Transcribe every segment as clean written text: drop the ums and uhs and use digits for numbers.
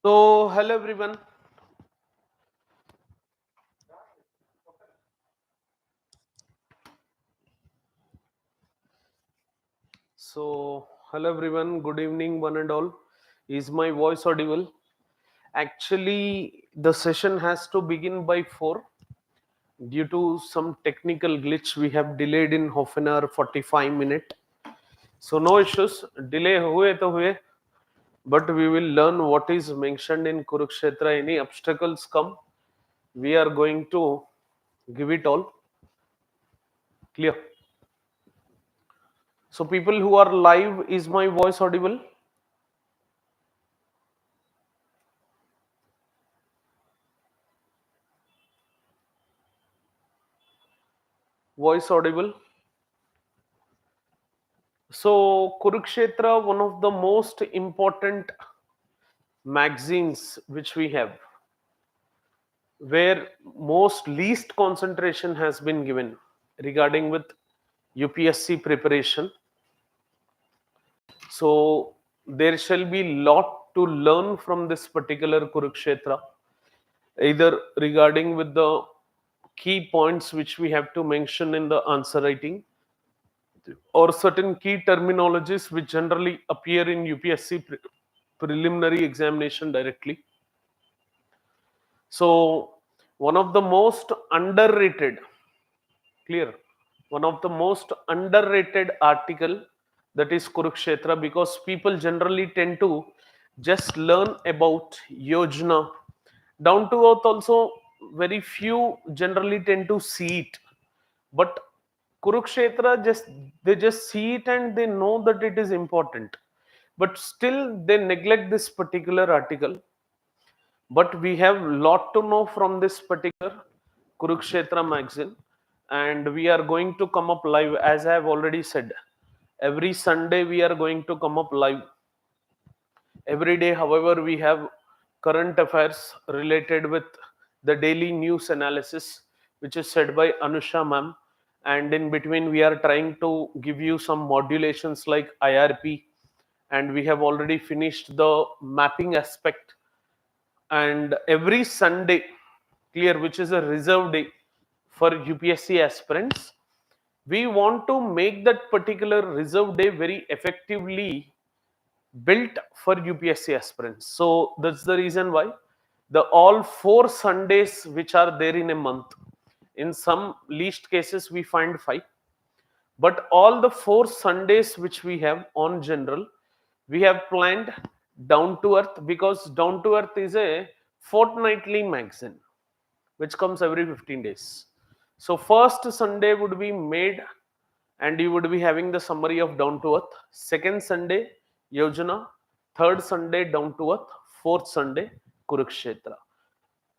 So, hello everyone. Hello everyone. Good evening, one and all. Is my voice audible? Actually, the session has to begin by 4 due to some technical glitch. We have delayed in half an hour, 45 minutes. So, no issues. Delay हुए तो हुए, but we will learn what is mentioned in Kurukshetra. Any obstacles come, we are going to give it all. Clear? So, people who are live, is my voice audible? Voice audible? So, Kurukshetra, one of the most important magazines which we have, where most least concentration has been given regarding with UPSC preparation. So, there shall be lot to learn from this particular Kurukshetra, either regarding with the key points which we have to mention in the answer writing, or certain key terminologies which generally appear in UPSC preliminary examination directly. So, one of the most underrated, clear, one of the most underrated article, that is Kurukshetra, because people generally tend to just learn about Yojana. Down to earth also, very few generally tend to see it. But Kurukshetra, they just see it and they know that it is important. But still they neglect this particular article. But we have lot to know from this particular Kurukshetra magazine, and we are going to come up live, as I have already said. Every Sunday we are going to come up live. Every day, however, we have current affairs related with the daily news analysis, which is said by Anusha ma'am. And in between, we are trying to give you some modulations like IRP, and we have already finished the mapping aspect. And every Sunday, clear, which is a reserve day for UPSC aspirants, we want to make that particular reserve day very effectively built for UPSC aspirants. So that's the reason why the all 4 Sundays which are there in a month, in some least cases we find 5, but all the 4 Sundays which we have on general, we have planned down to earth, because down to earth is a fortnightly magazine which comes every 15 days. So first Sunday would be made and you would be having the summary of down to earth. Second Sunday, Yojana. Third Sunday, down to earth. Fourth Sunday, Kurukshetra.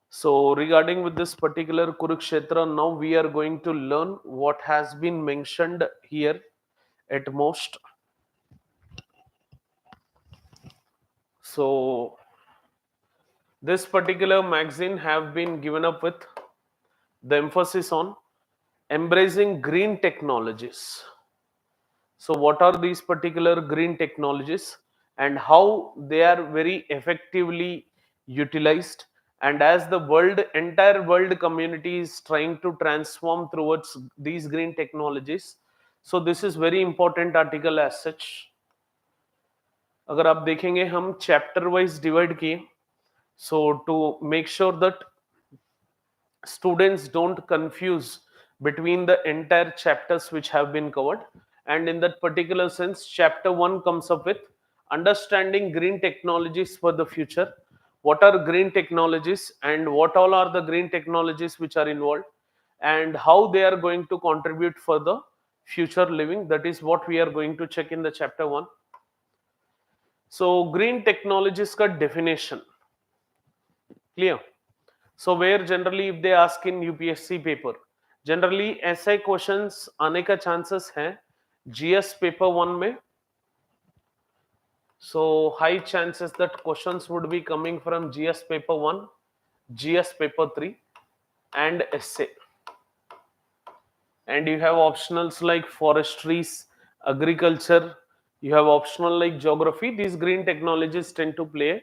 So regarding with this particular Kurukshetra, now we are going to learn what has been mentioned here at most. So this particular magazine have been given up with the emphasis on embracing green technologies. So what are these particular green technologies and how they are very effectively utilized? And as the entire world community is trying to transform towards these green technologies, so this is very important article as such. अगर आप देखेंगे हम chapter wise divide किए, so to make sure that students don't confuse between the entire chapters which have been covered, and in that particular sense chapter 1 comes up with understanding green technologies for the future. What are green technologies and what all are the green technologies which are involved, and how they are going to contribute for the future living? That is what we are going to check in the chapter 1. So green technologies ka definition clear. So where generally if they ask in UPSC paper, generally ऐसे questions आने का chances है GS paper 1 में. So high chances that questions would be coming from GS paper 1, GS paper 3 and essay. And you have optionals like forestries, agriculture, you have optional like geography. These green technologies tend to play a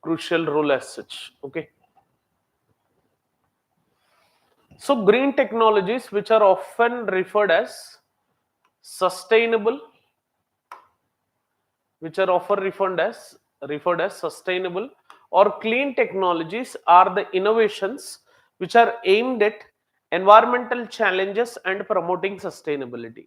crucial role as such. Okay. So green technologies, which are often sustainable, which are often referred as sustainable or clean technologies, are the innovations which are aimed at environmental challenges and promoting sustainability.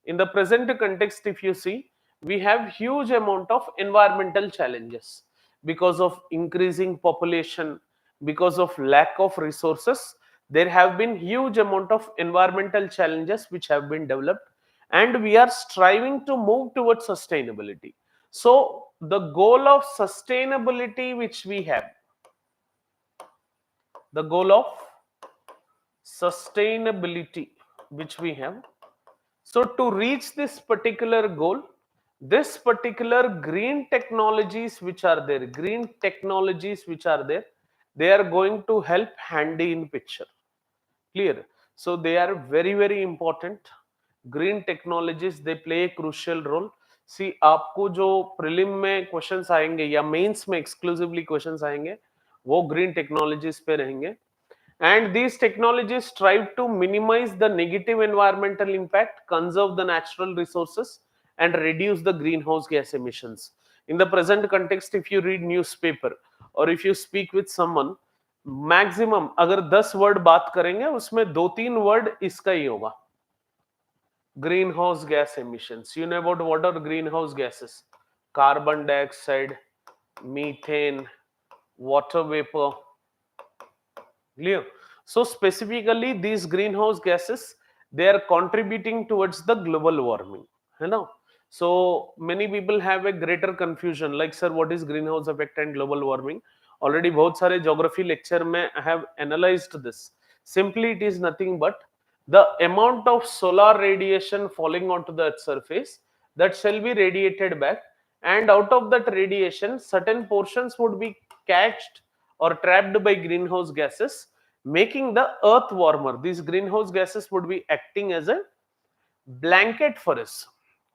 In the present context, if you see, we have huge amount of environmental challenges because of increasing population, because of lack of resources. There have been huge amount of environmental challenges which have been developed, and we are striving to move towards sustainability. So the goal of sustainability which we have, the goal of sustainability which we have, so to reach this particular goal, this particular green technologies which are there, they are going to help handy in picture. Clear? So they are very very important. Green technologies, they play a crucial role. See, आपको जो prelim में questions आएंगे या mains में exclusively questions आएंगे, वो green technologies पे रहेंगे. And these technologies strive to minimize the negative environmental impact, conserve the natural resources, and reduce the greenhouse gas emissions. In the present context, if you read newspaper or if you speak with someone, maximum अगर 10 word बात करेंगे उसमें 2-3 word इसका ही होगा, green house gas emissions. You know about what are green house gases? Carbon dioxide, methane, water vapour. Clear? So specifically these greenhouse gases, they are contributing towards the global warming, है ना? So many people have a greater confusion like, sir, what is greenhouse effect and global warming? Already बहुत सारे geography lecture में I have analyzed this. Simply it is nothing but the amount of solar radiation falling onto the earth's surface that shall be radiated back, and out of that radiation certain portions would be catched or trapped by greenhouse gases, making the earth warmer. These greenhouse gases would be acting as a blanket for us.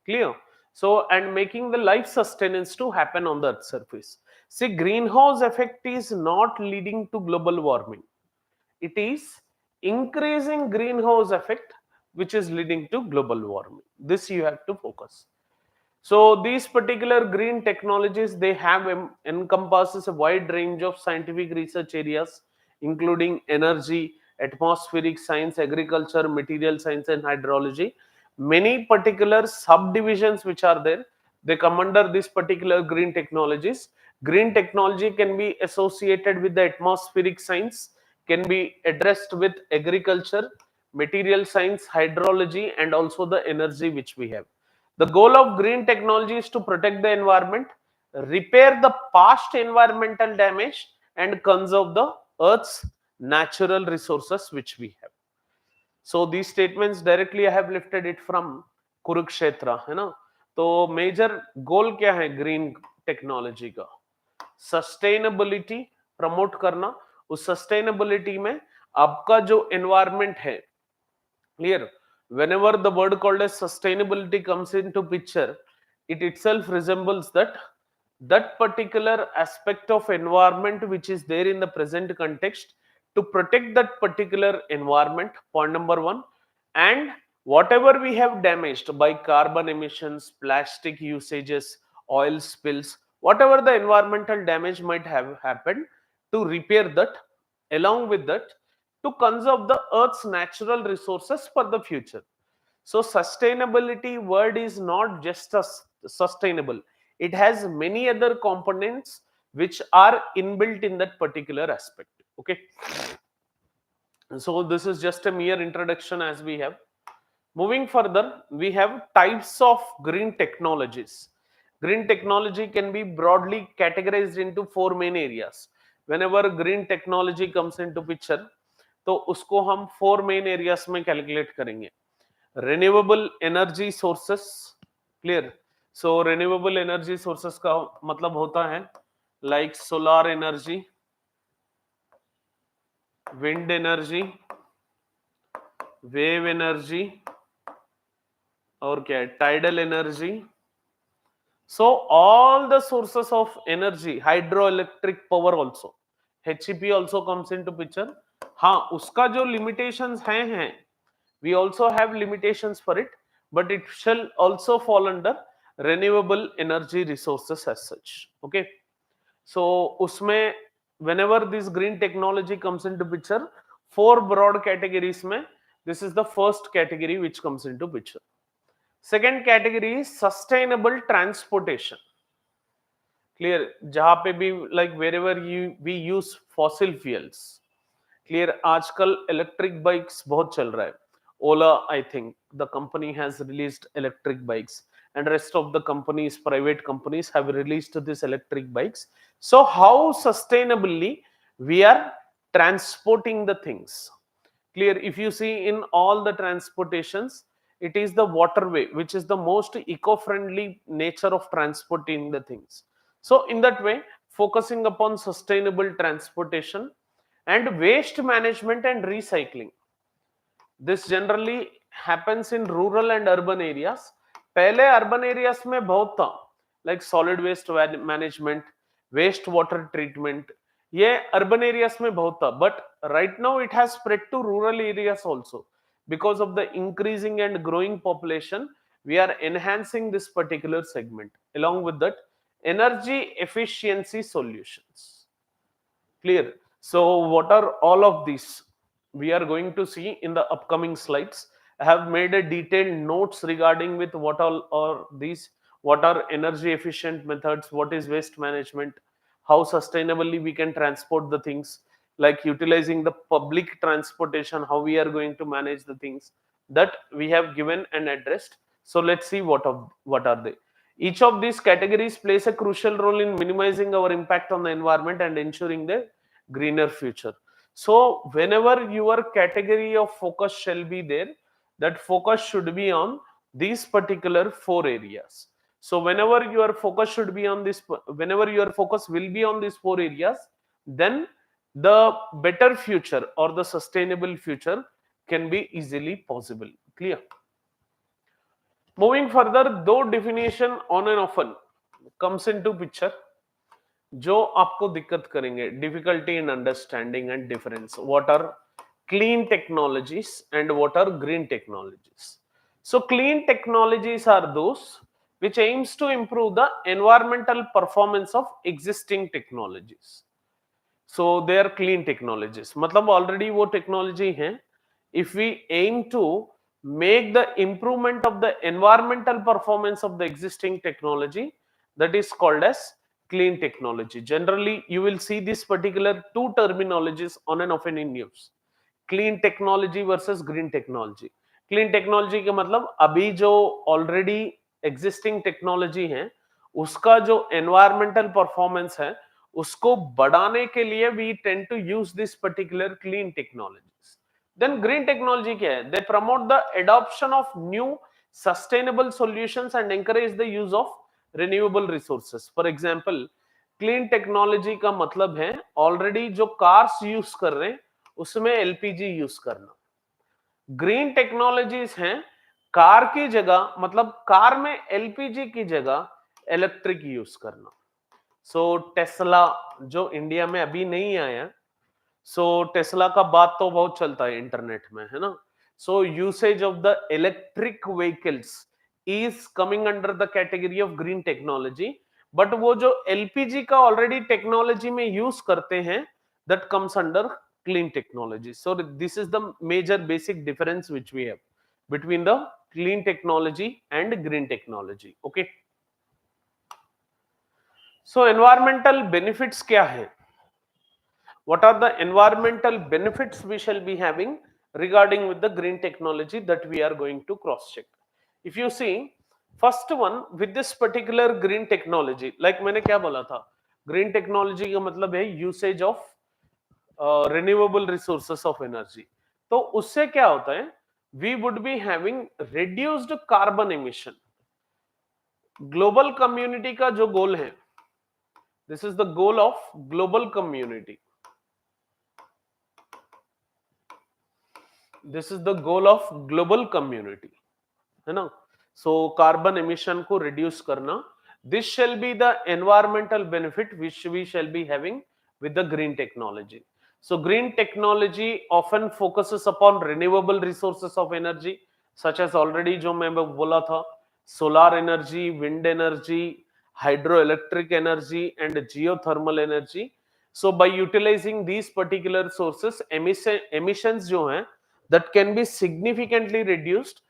Clear? So, and making the life sustenance to happen on the earth's surface. See, greenhouse effect is not leading to global warming. It is increasing greenhouse effect which is leading to global warming. This you have to focus. So these particular green technologies, they have encompasses a wide range of scientific research areas, including energy, atmospheric science, agriculture, material science, and hydrology. Many particular subdivisions which are there, they come under this particular green technologies. Green technology can be associated with the atmospheric science, can be addressed with agriculture, material science, hydrology, and also the energy which we have. The goal of green technology is to protect the environment, repair the past environmental damage, and conserve the earth's natural resources which we have. So these statements directly I have lifted it from Kurukshetra, है ना? तो major goal क्या है green technology का? Sustainability promote करना. उस sustainability में आपका जो एनवायरमेंट है, clear, whenever the word called as sustainability comes into picture, it itself resembles that particular aspect of environment which is there in the present context, to protect that particular environment, point number one. And whatever we have damaged by carbon emissions, plastic usages, oil spills, whatever the environmental damage might have happened, to repair that. Along with that, to conserve the earth's natural resources for the future. So sustainability word is not just a sustainable, it has many other components which are inbuilt in that particular aspect. Okay, so this is just a mere introduction as we have. Moving further, we have types of green technologies. Green technology can be broadly categorized into four main areas. Whenever green technology comes into picture, तो उसको हम four main areas में calculate करेंगे. Renewable energy sources. Clear? सो renewable energy sources का मतलब होता है like solar energy, wind energy, wave energy, और क्या है, tidal energy, So all the sources of energy, hydroelectric power also, HEP also comes into picture. हाँ, उसका जो limitations हैं, we also have limitations for it, but it shall also fall under renewable energy resources as such. Okay, so उसमें whenever this green technology comes into picture, four broad categories में, this is the first category which comes into picture. Second category is sustainable transportation. Clear, जहां पे भी like wherever you we use fossil fuels, clear, आजकल electric bikes बहुत चल रहा है. Ola, I think the company has released electric bikes, and rest of the companies, private companies, have released this electric bikes. So how sustainably we are transporting the things? Clear, if you see in all the transportations, it is the waterway which is the most eco-friendly nature of transporting the things. So in that way, focusing upon sustainable transportation and waste management and recycling, this generally happens in rural and urban areas. पहले urban areas में बहुत था, like solid waste management, waste water treatment, ये urban areas में बहुत था, but right now it has spread to rural areas also. Because of the increasing and growing population, we are enhancing this particular segment. Along with that, energy efficiency solutions. Clear? So what are all of these? We are going to see in the upcoming slides. I have made a detailed notes regarding with what all are these, what are energy efficient methods, what is waste management, how sustainably we can transport the things, like utilizing the public transportation, how we are going to manage the things that we have given and addressed. So let's see what are they. Each of these categories plays a crucial role in minimizing our impact on the environment and ensuring the greener future. So whenever your category of focus shall be there, that focus should be on these particular four areas. So whenever your focus should be on this, whenever your focus will be on these four areas, then the better future or the sustainable future can be easily possible. Clear? Moving further, though definition on and often comes into picture, जो आपको दिक्कत करेंगे, difficulty in understanding and difference, what are clean technologies and what are green technologies. So clean technologies are those which aims to improve the environmental performance of existing technologies. So they are clean technologies, मतलब already वो technology है. If we aim to make the improvement of the environmental performance of the existing technology, that is called as clean technology. Generally you will see this particular two terminologies on and often in news, clean technology versus green technology. Clean technology के मतलब अभी जो already existing technology है उसका जो environmental performance है उसको बढ़ाने के लिए we tend to use this particular clean technologies. Then green technology क्या है? They promote the adoption of new sustainable solutions and encourage the use of renewable resources. For example, clean technology का मतलब है ऑलरेडी जो cars use कर रहे हैं उसमें एलपीजी यूज करना. ग्रीन टेक्नोलॉजीज हैं कार की जगह, मतलब कार में एलपीजी की जगह इलेक्ट्रिक यूज करना. सो टेस्ला जो इंडिया में अभी नहीं आया, सो टेस्ला का बात तो बहुत चलता है इंटरनेट में, है ना. So usage of the electric vehicles is coming under the category of green technology. But वो जो एलपीजी का ऑलरेडी टेक्नोलॉजी में यूज करते हैं, that comes under clean technology. So this is the major basic difference which we have between the clean technology and green technology. Okay, so environmental benefits kya hai? What are the environmental benefits we shall be having regarding with the green technology that we are going to cross check? If you see, first one, with this particular green technology, like मैंने क्या बोला था, green technology का मतलब है usage of renewable resources of energy. तो उससे क्या होता है? We would be having reduced carbon emission. Global community का जो गोल है, this is the goal of global community, this is the goal of global community, है ना. सो कार्बन एमिशन को रिड्यूस करना, This shall be the environmental benefit which we shall be having with the green technology. So green technology often focuses upon renewable resources of energy, such as already जो मैं बोला था, solar energy, wind energy, hydroelectric energy, and geothermal energy. So by utilizing these particular sources, emissions जो हैं, that can be significantly reduced,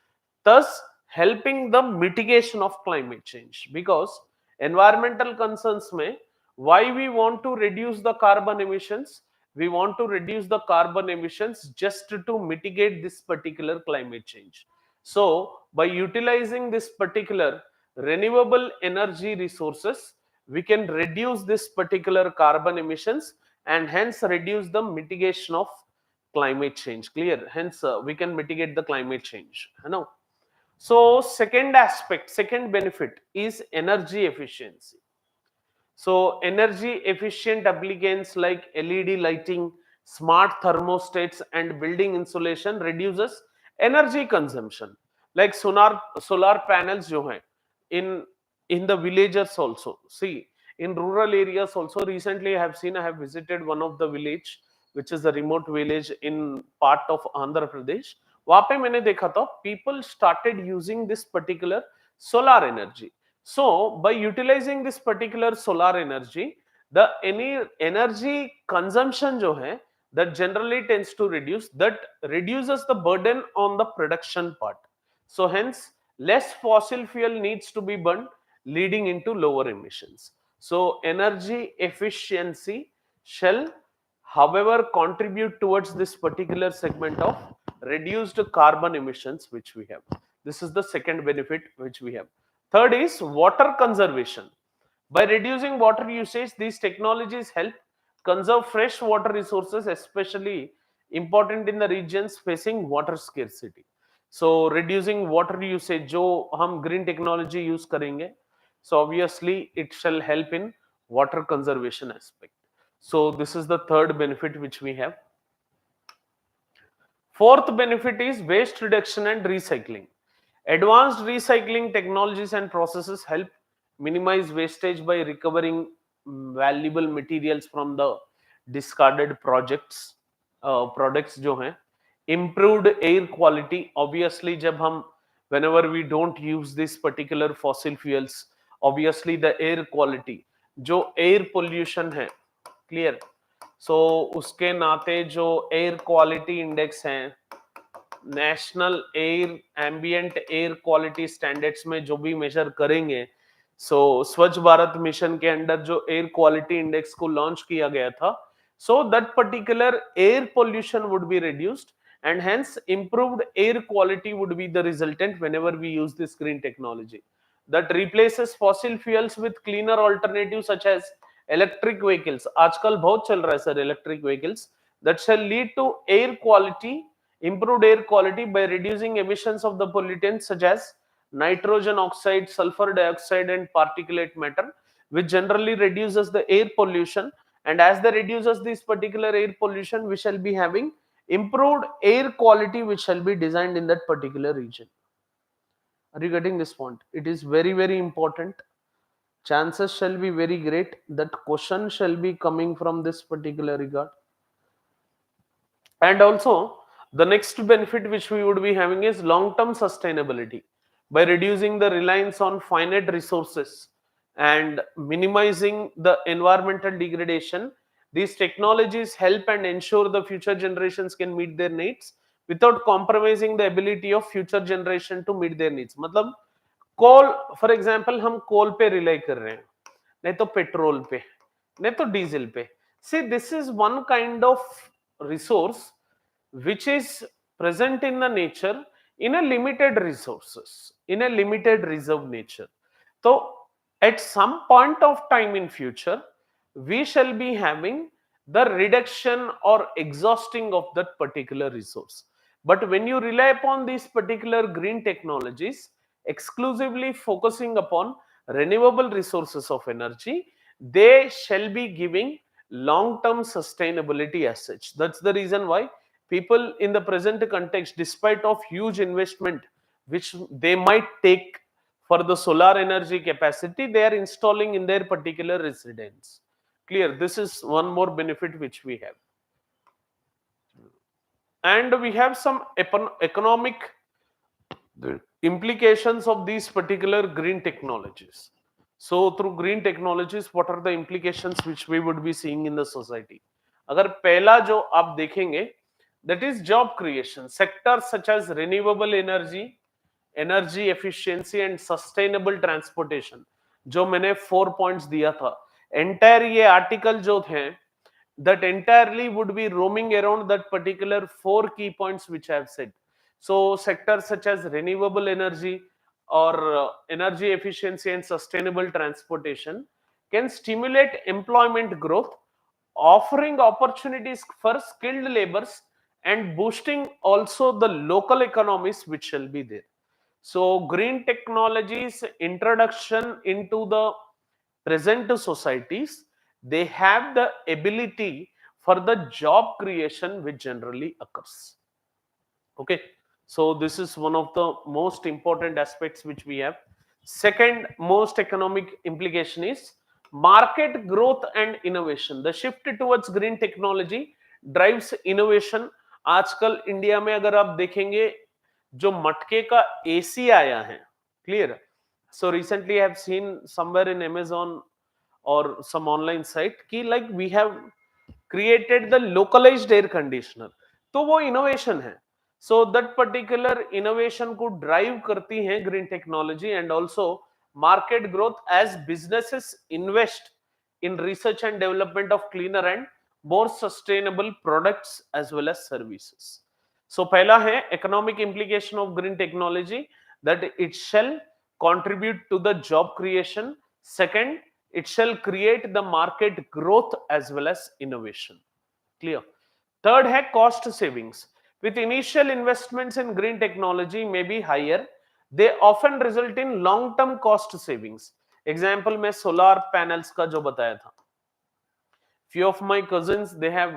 thus helping the mitigation of climate change. Because environmental concerns में, why we want to reduce the carbon emissions? We want to reduce the carbon emissions just to mitigate this particular climate change. So by utilizing this particular renewable energy resources, we can reduce this particular carbon emissions and hence reduce the mitigation of climate change. Clear? Hence we can mitigate the climate change. Now, so second aspect, second benefit is energy efficiency. So energy efficient applications like LED lighting, smart thermostats, and building insulation reduces energy consumption. Like solar panels जो हैं in the villages also. See, in rural areas also, recently I have visited one of the village which is a remote village in part of Andhra Pradesh. वहां पे मैंने देखा था people started using this particular solar energy. So by utilizing this particular solar energy, the any energy consumption जो है that generally tends to reduce, that reduces the burden on the production part. So hence less fossil fuel needs to be burned, leading into lower emissions. So energy efficiency shall however contribute towards this particular segment of reduced carbon emissions which we have. This is the second benefit which we have. Third is water conservation. By reducing water usage, these technologies help conserve fresh water resources, especially important in the regions facing water scarcity. So reducing water usage, जो हम green technology use करेंगे, so obviously it shall help in water conservation aspect. So this is the third benefit which we have. Fourth benefit is waste reduction and recycling. Advanced recycling technologies and processes help minimize wastage by recovering valuable materials from the discarded products जो हैं. Improved air quality, obviously जब हम whenever we don't use this particular fossil fuels, obviously the air quality, जो air pollution है, clear? So उसके नाते जो air quality index हैं, national air ambient air quality standards में जो भी मेजर करेंगे, सो स्वच्छ भारत मिशन के अंडर जो एयर क्वालिटी इंडेक्स को लॉन्च किया गया था, so that particular air pollution would be reduced and hence improved air quality would be the resultant whenever we use this green technology that replaces fossil fuels with cleaner alternatives such as electric vehicles. आजकल बहुत चल रहा है sir electric vehicles that shall lead to air quality, improved air quality by reducing emissions of the pollutants such as nitrogen oxide, sulfur dioxide, and particulate matter, which generally reduces the air pollution. And as they reduces this particular air pollution, we shall be having improved air quality which shall be designed in that particular region. Are you getting this point? It is very, very important. Chances shall be very great that question shall be coming from this particular regard. And also the next benefit which we would be having is long-term sustainability. By reducing the reliance on finite resources and minimizing the environmental degradation, these technologies help and ensure the future generations can meet their needs without compromising the ability of future generation to meet their needs. मतलब कोल for example हम कोल पे rely कर रहे हैं, नहीं तो petrol पे, नहीं तो डीजल पे. See, this is one kind of resource which is present in the nature in a limited resources, in a limited reserve nature. So at some point of time in future, we shall be having the reduction or exhausting of that particular resource. But when you rely upon these particular green technologies, exclusively focusing upon renewable resources of energy, they shall be giving long-term sustainability as such. That's the reason why people in the present context, despite of huge investment which they might take for the solar energy capacity they are installing in their particular residence. Clear? This is one more benefit which we have. And we have some economic implications of these particular green technologies. So through green technologies, what are the implications which we would be seeing in the society? अगर पहला जो आप देखेंगे, that is job creation. Sectors such as renewable energy, energy efficiency and sustainable transportation, जो मैंने 4 points दिया था, entire ये article जो थे, that entirely would be roaming around that particular 4 key points which I have said. So sectors such as renewable energy or energy efficiency and sustainable transportation can stimulate employment growth, offering opportunities for skilled laborers and boosting also the local economies which shall be there. So green technologies introduction into the present societies, they have the ability for the job creation which generally occurs. Okay, so this is one of the most important aspects which we have. Second most economic implication is market growth and innovation. The shift towards green technology drives innovation. आजकल India में अगर आप देखेंगे जो मटके का AC आया है, clear. So recently I have seen somewhere in Amazon or some online site कि like we have created the localized air conditioner. तो वो innovation है. So that particular innovation को drive करती है green technology and also market growth as businesses invest in research and development of cleaner and more sustainable products as well as services. So पहला है economic implication of green technology, that it shall contribute to the job creation. Second, it shall create the market growth as well as innovation. Clear? Third है cost savings. With initial investments in green technology may be higher, they often result in long term cost savings. Example मैं solar panels का जो बताया था, few of my cousins they have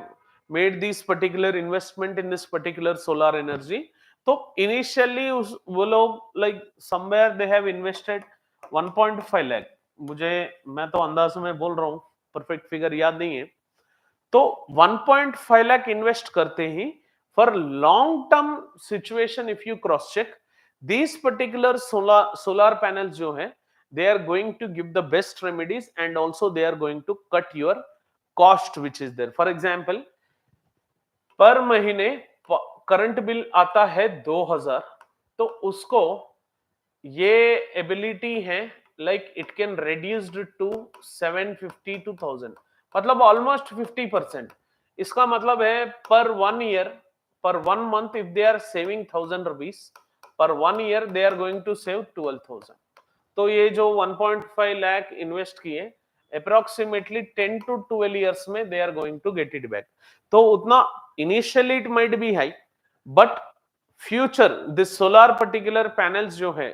made this particular investment in this particular solar energy. तो initially वो लोग like somewhere they have invested 1.5 lakh. मुझे मैं तो अंदाज में बोल रहा हूँ, परफेक्ट फिगर याद नहीं है. तो 1.5 लाख इन्वेस्ट करते ही for long term situation if you cross check these particular solar panels जो है they are going to give the best remedies and also they are going to cut your cost which is there. For example पर महीने current bill आता है 2000, तो उसको ये ability है like it can reduced to 750 to 1000, मतलब almost 50%. इसका मतलब है पर 1 ईयर, पर 1 month if they are saving 1000 rupees, पर 1 year they are going to save 12,000. तो ये जो 1.5 लाख इन्वेस्ट किए अप्रोक्सीमेटली 10 to 12 ईयर्स में they are going to get it back. तो उतना initially it might be high, but future this solar particular panels जो है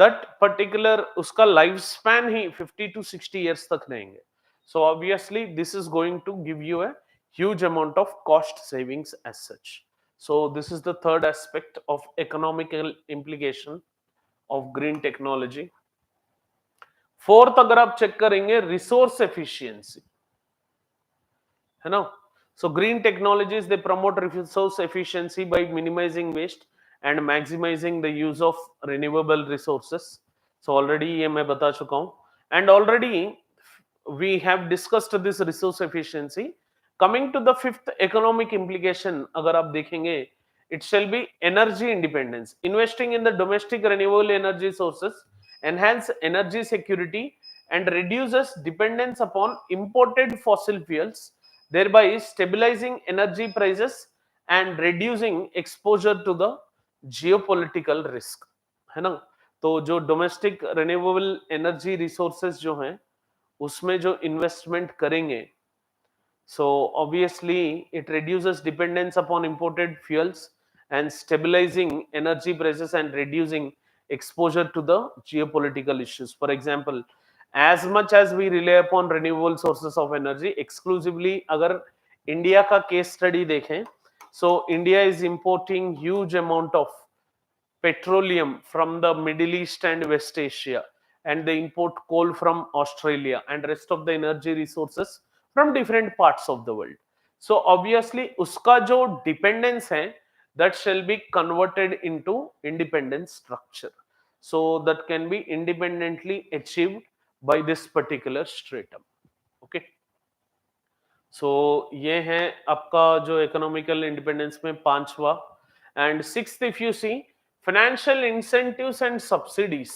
दैट पर्टिकुलर उसका लाइफ स्पैन ही 50 to 60 ईयर्स तक रहेंगे. So obviously this is going to give you a huge amount of cost savings as such. So this is the third aspect of economical implication of green technology. Fourth अगर आप check करेंगे resource efficiency, है ना. So green technologies they promote resource efficiency by minimizing waste and maximizing the use of renewable resources. So already ये मैं बता चुका हूँ, and already we have discussed this resource efficiency. Coming to the fifth economic implication अगर आप देखेंगे, it shall be energy independence. Investing in the domestic renewable energy sources enhance energy security and reduces dependence upon imported fossil fuels, thereby stabilizing energy prices and reducing exposure to the geopolitical risk, है ना. तो जो domestic renewable energy resources जो हैं उसमें जो investment करेंगे, so obviously it reduces dependence upon imported fuels and stabilizing energy prices and reducing exposure to the geopolitical issues. For example, as much as we rely upon renewable sources of energy exclusively, अगर India का case study देखें, so India is importing huge amount of petroleum from the Middle East and West Asia, and they import coal from Australia and rest of the energy resources from different parts of the world. So obviously उसका जो dependence है, that shall be converted into independent structure, so that can be independently achieved by this particular stratum. Okay. सो ये है आपका जो economical independence में पांचवा. And sixth, if you see financial incentives and subsidies.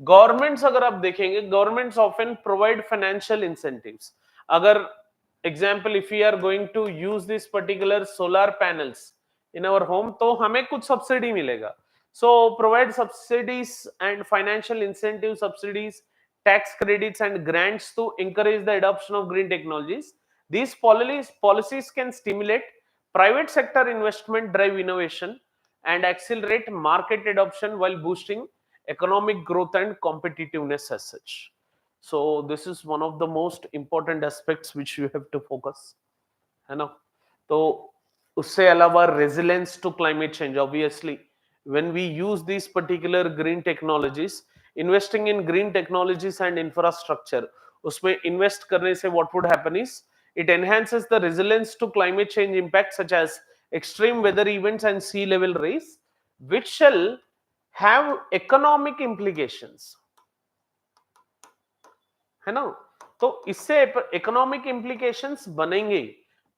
Governments अगर आप देखेंगे, governments often provide financial incentives. अगर example, if we are going to use this particular solar panels in our home, तो हमें कुछ subsidy मिलेगा. So provide subsidies and financial incentive, subsidies, tax credits and grants to encourage the adoption of green technologies. These policies can stimulate private sector investment, drive innovation, and accelerate market adoption while boosting economic growth and competitiveness as such. So this is one of the most important aspects which you have to focus, है ना. तो उससे अलावा resilience to climate change, obviously when we use these particular green technologies, investing in green technologies and infrastructure, उसमें invest करने से what would happen is it enhances the resilience to climate change impacts such as extreme weather events and sea level rise, which shall have economic implications, है ना. तो इससे economic implications बनेंगे.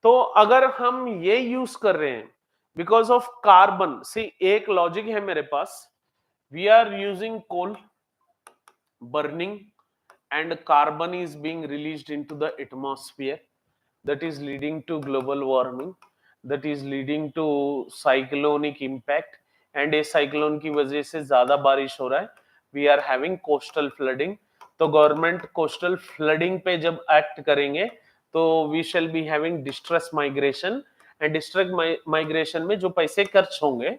तो अगर हम ये यूज कर रहे हैं बिकॉज ऑफ कार्बन, सी एक लॉजिक है मेरे पास, we are using coal burning and carbon is being released into the atmosphere, that is leading to global warming, that is leading to cyclonic impact, and ये cyclone की वजह से ज्यादा बारिश हो रहा है, we are having coastal flooding. तो गवर्नमेंट कोस्टल फ्लडिंग पे जब एक्ट करेंगे तो we shall be having distress migration, and distress migration में जो पैसे खर्च होंगे,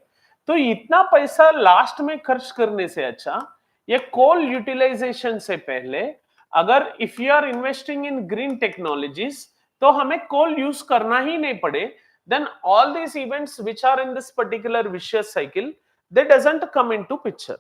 तो इतना पैसा लास्ट में खर्च करने से अच्छा ये कोल यूटिलाइजेशन से पहले अगर if you are investing in green technologies तो हमें कोल यूज करना ही नहीं पड़े, then all these events which are in this particular vicious cycle, they doesn't come into picture.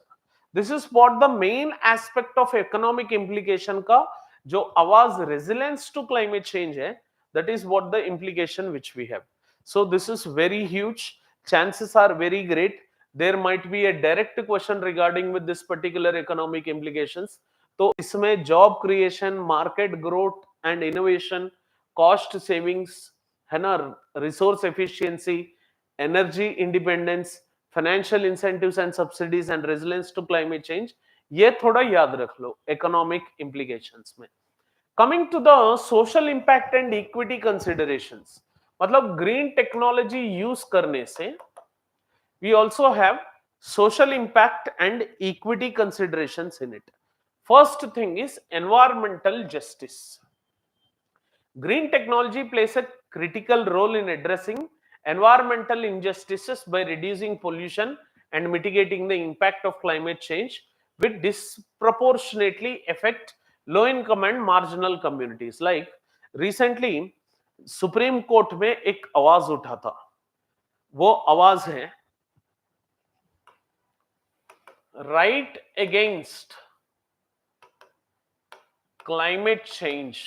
This is what the main aspect of economic implication का जो आवाज resilience to climate change है, that is what the implication which we have. So this is very huge, chances are very great there might be a direct question regarding with this particular economic implications. तो इसमें job creation, market growth and innovation, cost savings, है ना, resource efficiency, energy independence, financial incentives and subsidies and resilience to climate change, ये थोड़ा याद रख लो economic implications में. Coming to the social impact and equity considerations, मतलब green technology use करने से we also have social impact and equity considerations in it. First thing is environmental justice. Green technology plays a critical role in addressing environmental injustices by reducing pollution and mitigating the impact of climate change, which disproportionately affect low income and marginal communities. Like recently supreme court में एक आवाज उठा था, वो आवाज है right against climate change,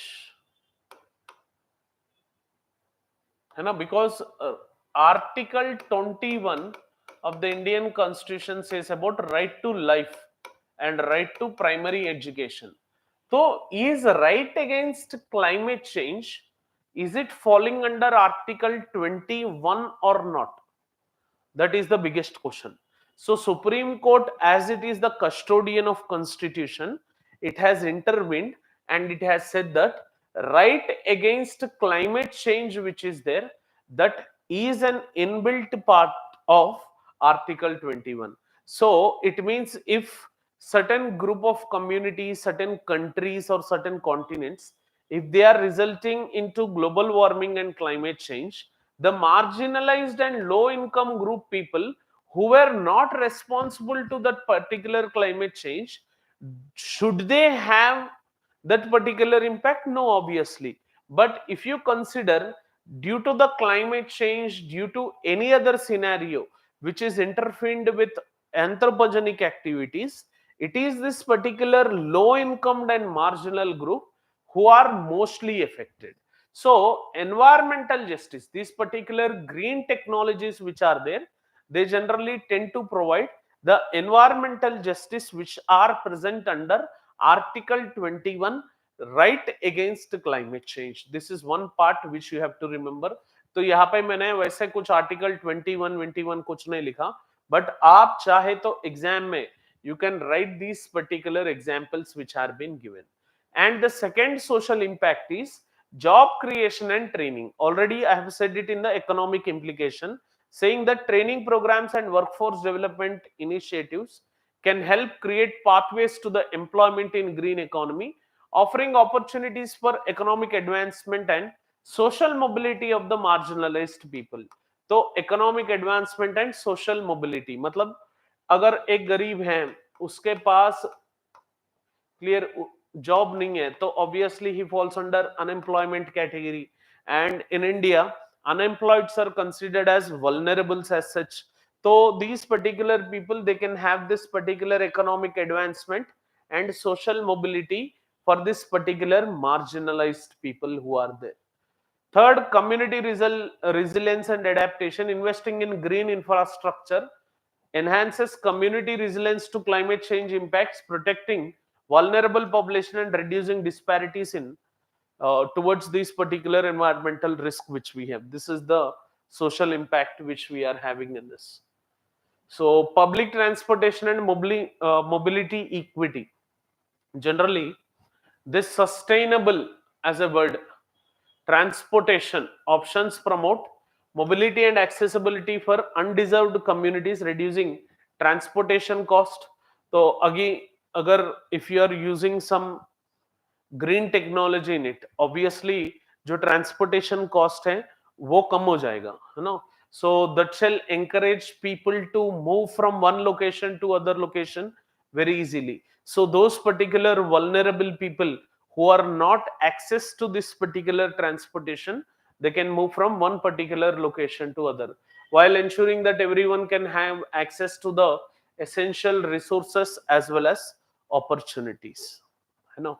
है ना, because article 21 of the Indian Constitution says about right to life and right to primary education. So is right against climate change, is it falling under article 21 or not? That is the biggest question. So Supreme Court, as it is the custodian of Constitution, it has intervened and it has said that right against climate change which is there, that is an inbuilt part of article 21. So it means if certain group of communities, certain countries or certain continents, if they are resulting into global warming and climate change, the marginalized and low income group people who were not responsible to that particular climate change, should they have that particular impact? No, obviously. But if you consider due to the climate change, due to any other scenario which is intervened with anthropogenic activities, it is this particular low income and marginal group who are mostly affected. So environmental justice, these particular green technologies which are there, they generally tend to provide the environmental justice which are present under article 21, right against climate change. This is one part which you have to remember. तो यहाँ पे मैंने वैसे कुछ article 21 कुछ नहीं लिखा, but आप चाहे तो एग्जाम में you can write these particular examples which are been given. And the second social impact is job creation and training. Already I have said it in the economic implication, saying that training programs and workforce development initiatives can help create pathways to the employment in green economy, offering opportunities for economic advancement and social mobility of the marginalized people. तो economic advancement and social mobility मतलब अगर एक गरीब है, उसके पास clear job नहीं है, तो obviously he falls under unemployment category. And in India unemployeds are considered as vulnerables as such. So these particular people, they can have this particular economic advancement and social mobility for this particular marginalized people who are there. Third, community resilience and adaptation. Investing in green infrastructure enhances community resilience to climate change impacts, protecting vulnerable population and reducing disparities in towards this particular environmental risk which we have. This is the social impact which we are having in this. So public transportation and mobility equity. Generally, this sustainable as a word, transportation options promote mobility and accessibility for undeserved communities, reducing transportation cost. So again, agar if you are using some green technology in it, obviously जो transportation cost है वो कम हो जाएगा, है ना. So that shall encourage people to move from one location to other location very easily. So those particular vulnerable people who are not access to this particular transportation, they can move from one particular location to other, while ensuring that everyone can have access to the essential resources as well as opportunities, you know.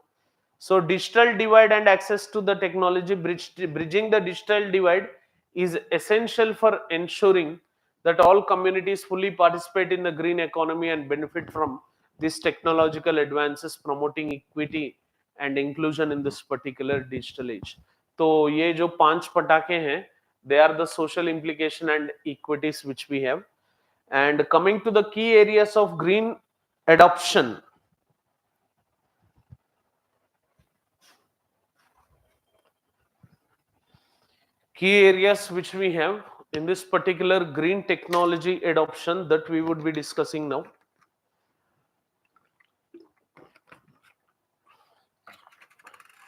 So digital divide and access to the technology, bridging the digital divide is essential for ensuring that all communities fully participate in the green economy and benefit from these technological advances, promoting equity and inclusion in this particular digital age. तो ये जो 5 पटाखे हैं, they are the social implication and equities which we have. And coming to the key areas of green adoption. Key areas which we have in this particular green technology adoption that we would be discussing now.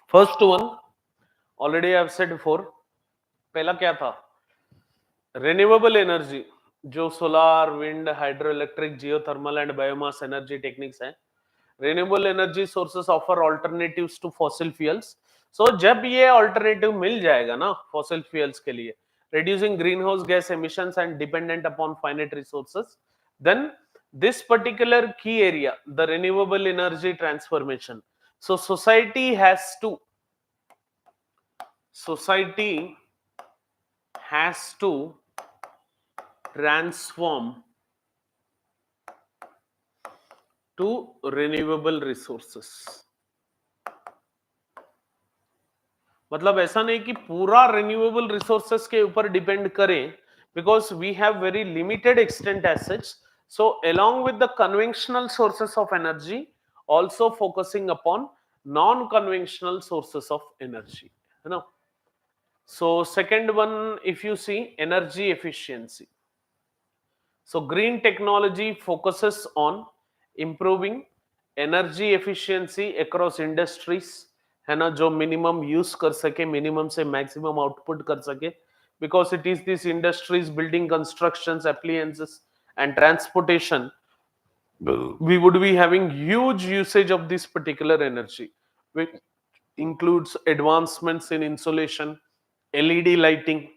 First one, already I have said before, पहला क्या था? Renewable energy, जो solar, wind, hydro electric, geothermal and biomass energy techniques हैं. Renewable energy sources offer alternatives to fossil fuels. So जब ये alternative मिल जाएगा ना fossil fuels के लिए, reducing greenhouse gas emissions and dependent upon finite resources, then this particular key area, the renewable energy transformation. So society has to transform to renewable resources. मतलब ऐसा नहीं कि पूरा renewable resources के ऊपर डिपेंड करें, because we have very limited extent as such. So along with the conventional sources of energy, also focusing upon non-conventional sources of energy, you know. So second one, if you see, energy efficiency. So green technology focuses on improving energy efficiency across industries, है ना, जो minimum use कर सके, minimum से maximum output कर सके, because it is these industries, building constructions, appliances and transportation, we would be having huge usage of this particular energy, which includes advancements in insulation, LED lighting.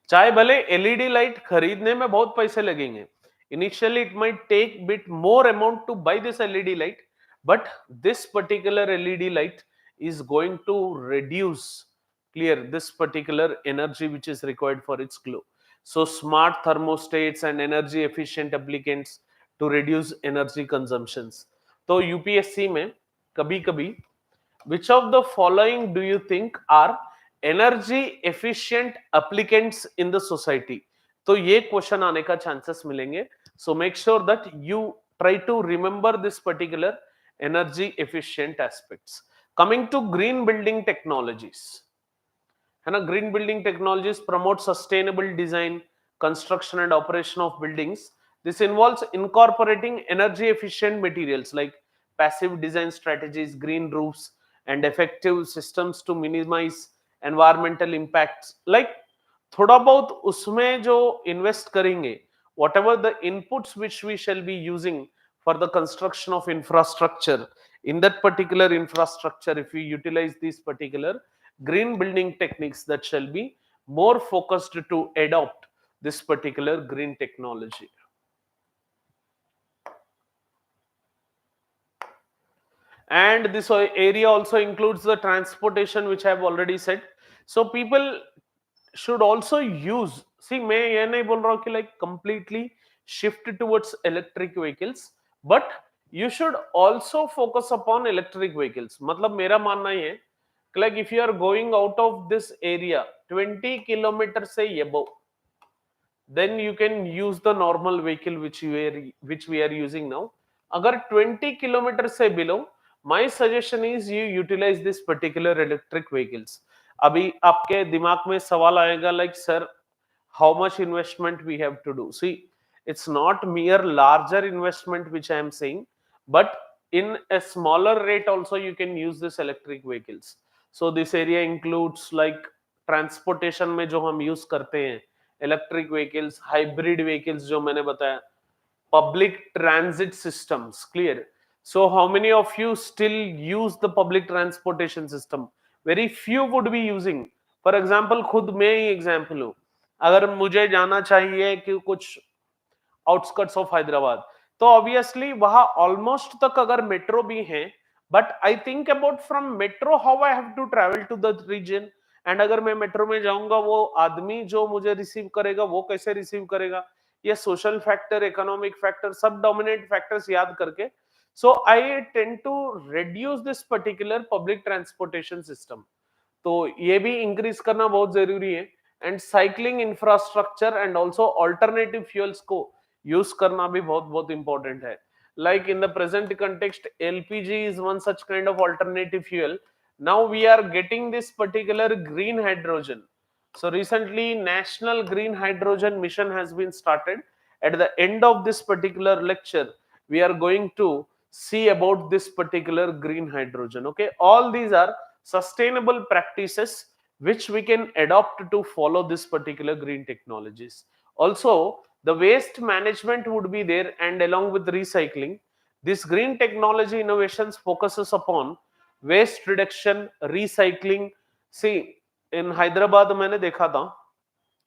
चाहे भले LED light खरीदने में बहुत पैसे लगेंगे, Initially it might take bit more amount to buy this LED light, but this particular LED light is going to reduce, clear, this particular energy which is required for its glow. So smart thermostats and energy efficient applicants to reduce energy consumptions. तो UPSC में कभी कभी which of the following do you think are energy efficient applicants in the society? तो ये question आने का chances मिलेंगे. So make sure that you try to remember this particular energy efficient aspects. Coming to green building technologies, है ना, green building technologies promote sustainable design, construction and operation of buildings. This involves incorporating energy efficient materials like passive design strategies, green roofs and effective systems to minimize environmental impacts. Like थोड़ा बहुत उसमें जो invest करेंगे, whatever the inputs which we shall be using for the construction of infrastructure, in that particular infrastructure if we utilize these particular green building techniques, that shall be more focused to adopt this particular green technology. And this area also includes the transportation, which I have already said. So people should also use, see मैं ये नहीं बोल रहा हूँ कि like completely shift towards electric vehicles, but you should also focus upon electric vehicles. मतलब मेरा मानना ये है, like if you are going out of this area 20 kilometers से above, then you can use the normal vehicle which we are using now. अगर 20 kilometers से below, my suggestion is you utilize this particular electric vehicles. अभी आपके दिमाग में सवाल आएगा like sir, how much investment we have to do? See, it's not mere larger investment which I am saying, but in a smaller rate also you can use this electric vehicles. So this area includes like transportation में जो हम use करते हैं, electric vehicles, hybrid vehicles जो मैंने बताया, public transit systems, clear. So how many of you still use the public transportation system? Very few would be using. For example, खुद मैं ही एग्जाम्पल हूँ, अगर मुझे जाना चाहिए कि कुछ आउटस्कर्ट्स ऑफ हैदराबाद, तो ऑब्वियसली वहां ऑलमोस्ट तक अगर मेट्रो भी है, but I think about from metro how I have to travel to the region. And अगर मैं मेट्रो में जाऊंगा, वो आदमी जो मुझे रिसीव करेगा वो कैसे रिसीव करेगा, ये सोशल फैक्टर, इकोनॉमिक फैक्टर, सब डोमिनेट फैक्टर्स याद करके, so I tend to reduce this particular public transportation system. तो ये भी इंक्रीज करना बहुत जरूरी है. And cycling infrastructure and also alternative fuels को यूज करना भी बहुत बहुत इंपॉर्टेंट है. Like in the present context, LPG is one such kind of alternative fuel. Now we are getting this particular green hydrogen. So recently National Green Hydrogen Mission has been started. At the end of this particular lecture, we are going to see about this particular green hydrogen. Okay, all these are sustainable practices which we can adopt to follow this particular green technologies. Also, the waste management would be there, and along with recycling, this green technology innovations focuses upon waste reduction, recycling. See, in Hyderabad मैंने देखा था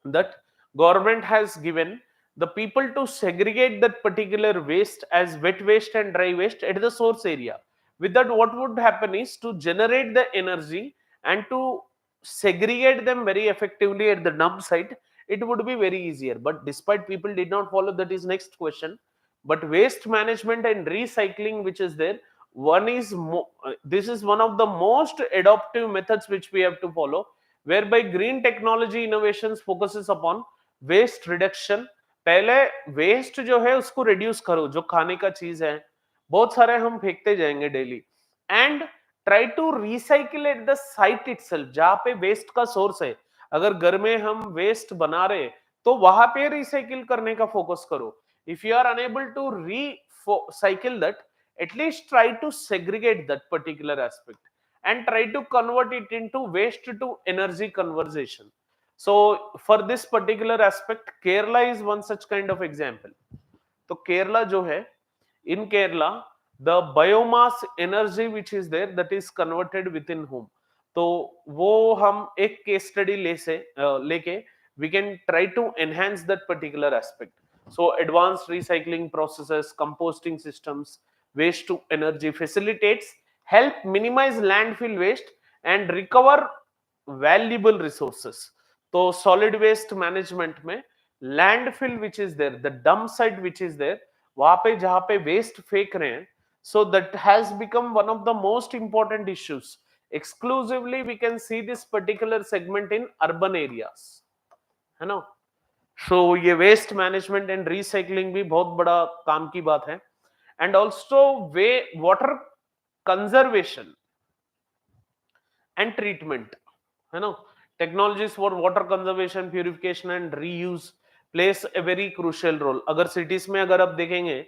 that government has given the people to segregate that particular waste as wet waste and dry waste at the source area. With that, what would happen is to generate the energy and to segregate them very effectively at the dump site, it would be very easier. But despite people did not follow, that is next question. But waste management and recycling which is there, one is this is one of the most adoptive methods which we have to follow, whereby green technology innovations focuses upon waste reduction. पहले waste जो है उसको reduce करो, जो खाने का चीज है बहुत सारे हम फेंकते जाएंगे daily, and try to recycle at the site itself, जहां पे वेस्ट का सोर्स है. अगर घर में हम वेस्ट बना रहे तो वहां पे रिसाइकिल करने का फोकस करो. If you are unable to recycle that, at least try to segregate that particular aspect and try to convert it into waste to energy conversion. So for this particular aspect, Kerala is one such kind of example. तो Kerala जो है, in Kerala the biomass energy which is there, that is converted within home. तो वो हम एक case study लेके we can try to enhance that particular aspect. So advanced recycling processes, composting systems, waste to energy facilitates help minimize landfill waste and recover valuable resources. तो solid waste management में landfill which is there, the dump site which is there, वहां पे जहां पे waste फेंक रहे हैं, so that has become one of the most important issues. Exclusively we can see this particular segment in urban areas, है ना. सो ये वेस्ट मैनेजमेंट एंड रिसाइकलिंग भी बहुत बड़ा काम की बात है. And also way water conservation and treatment, है ना. Technologies for water conservation, purification and reuse plays a very crucial role. अगर सिटीज में अगर आप देखेंगे,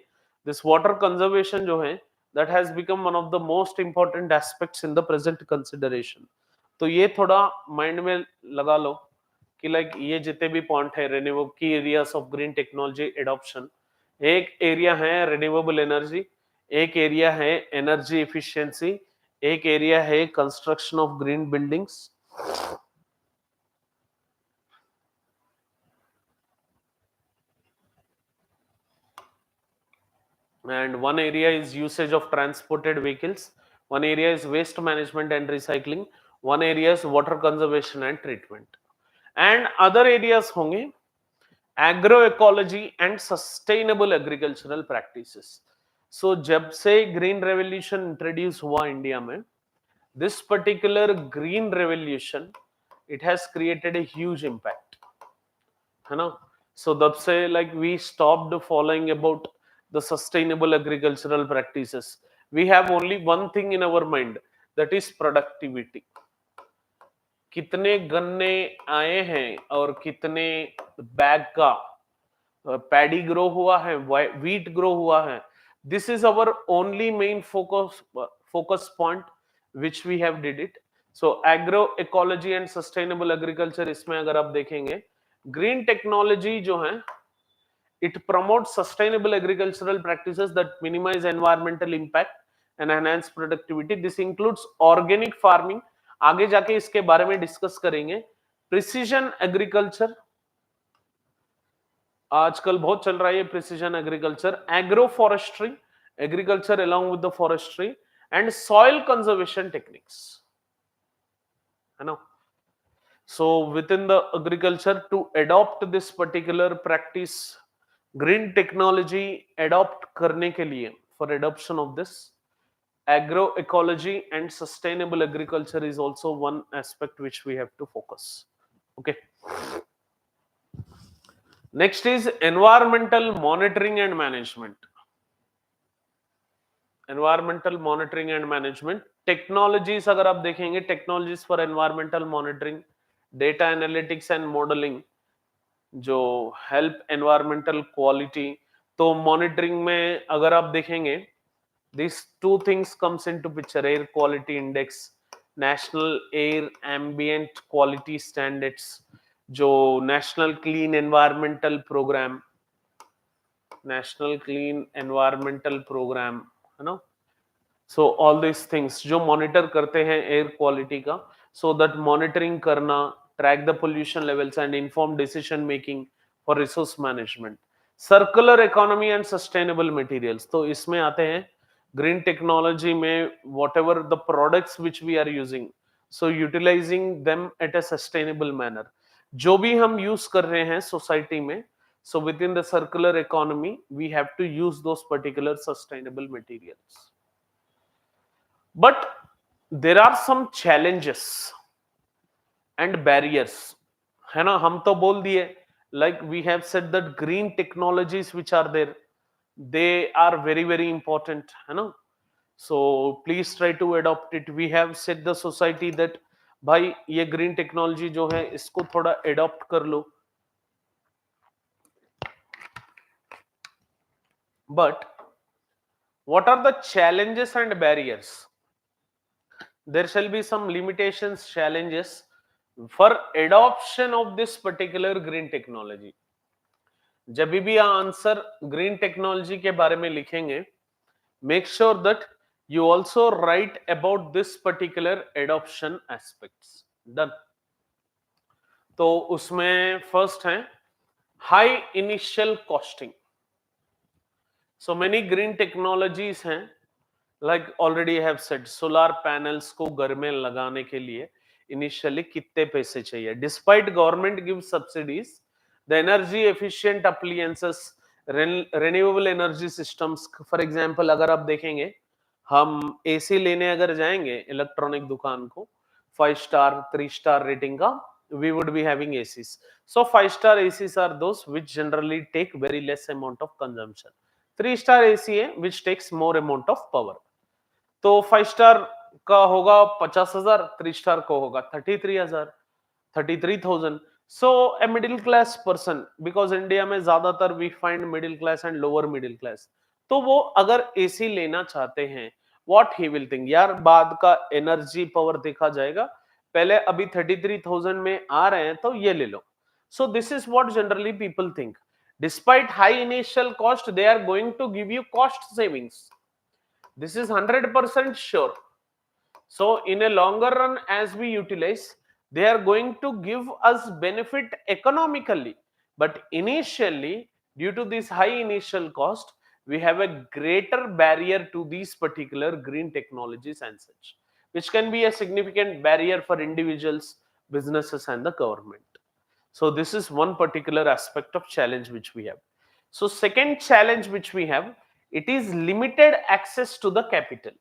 दिस वाटर कंजर्वेशन जो है, that has become one of the most important aspects in the present consideration. तो ये थोड़ा माइंड में लगा लो कि लाइक ये जितने भी पॉइंट है रिन्यूएबल की areas of green technology adoption, एक एरिया है रिन्यूएबल एनर्जी, एक एरिया है एनर्जी एफिशिएंसी, एक एरिया है construction of green buildings, and one area is usage of transported vehicles, one area is waste management and recycling, one area is water conservation and treatment, and other areas होंगे agroecology and sustainable agricultural practices. So जब से green revolution introduce हुआ India में, this particular green revolution, it has created a huge impact, है ना. So तब से like we stopped following about the sustainable agricultural practices. We have only one thing in our mind, that is productivity. कितने गन्ने आए हैं और कितने बैग का पैडी ग्रो हुआ है, वीट ग्रो हुआ है. This is our only main focus point which we have did it. So agro ecology and sustainable agriculture, इसमें अगर आप देखेंगे ग्रीन टेक्नोलॉजी जो है, it promotes sustainable agricultural practices that minimize environmental impact and enhance productivity. This includes organic farming, आगे जाके इसके बारे में डिस्कस करेंगे. प्रिसीजन एग्रीकल्चर आजकल बहुत चल रहा है, precision agriculture, agro forestry, agriculture along with the forestry, and soil conservation techniques, है ना. So within the agriculture, to adopt this particular practice, green technology adopt करने के लिए, for adoption of this, agroecology and sustainable agriculture is also one aspect which we have to focus. Okay. Next is environmental monitoring and management. Environmental monitoring and management technologies, अगर आप देखेंगे technologies for environmental monitoring, data analytics and modeling, जो help environmental quality. तो monitoring में अगर आप देखेंगे, this two things comes into picture, air quality index, national air ambient quality standards, जो national clean environmental programme, national clean environmental programme, है ना. So all this things जो मॉनिटर करते हैं एयर क्वालिटी का, सो दैट मॉनिटरिंग करना, track the pollution levels and inform decision making for resource management. Circular economy and sustainable materials, तो इसमें आते हैं green technology में whatever the products which we are using, so utilizing them at a sustainable manner. जो भी हम use कर रहे हैं सोसाइटी में, so within the circular economy we have to use those particular sustainable materials. But there are some challenges and barriers, है ना. हम तो बोल दिए, like we have said that green technologies which are there, they are very very important, है ना. So please try to adopt it. We have said the society that भाई ये green technology जो है इसको थोड़ा adopt कर लो. But what are the challenges and barriers? There shall be some limitations, challenges for adoption of this particular green technology. जब भी answer green technology के बारे में लिखेंगे, make sure that you also write about this particular adoption aspects. Done. तो उसमें first है high initial costing. So many green technologies हैं, like already have said, solar panels को घर में लगाने के लिए इनिशियली कितने पैसे चाहिए. Despite government give subsidies, the energy efficient appliances, renewable energy systems. For example अगर आप देखेंगे, हम एसी लेने अगर जाएंगे इलेक्ट्रॉनिक दुकान को, 5 स्टार 3 स्टार रेटिंग का, we would be having ACs. So 5 star ACs are those which generally take very less amount of consumption. 3 star AC है which takes more amount of power. तो 5 star का होगा 50,000, 3 star का होगा 33,000, 33,000. So a middle class person, because India में ज्यादातर we find middle class and lower middle class, तो वो अगर एसी लेना चाहते हैं, व्हाट ही विल थिंक, यार बाद का एनर्जी पावर देखा जाएगा, पहले अभी 33,000 में आ रहे हैं तो ये ले लो. So this is what generally people think. Despite high initial cost, they are going to give you cost savings. This is 100% sure. So in a longer run, as we utilize, they are going to give us benefit economically. But initially, due to this high initial cost, we have a greater barrier to these particular green technologies and such, which can be a significant barrier for individuals, businesses, and the government. So this is one particular aspect of challenge which we have. So second challenge which we have, it is limited access to the capital.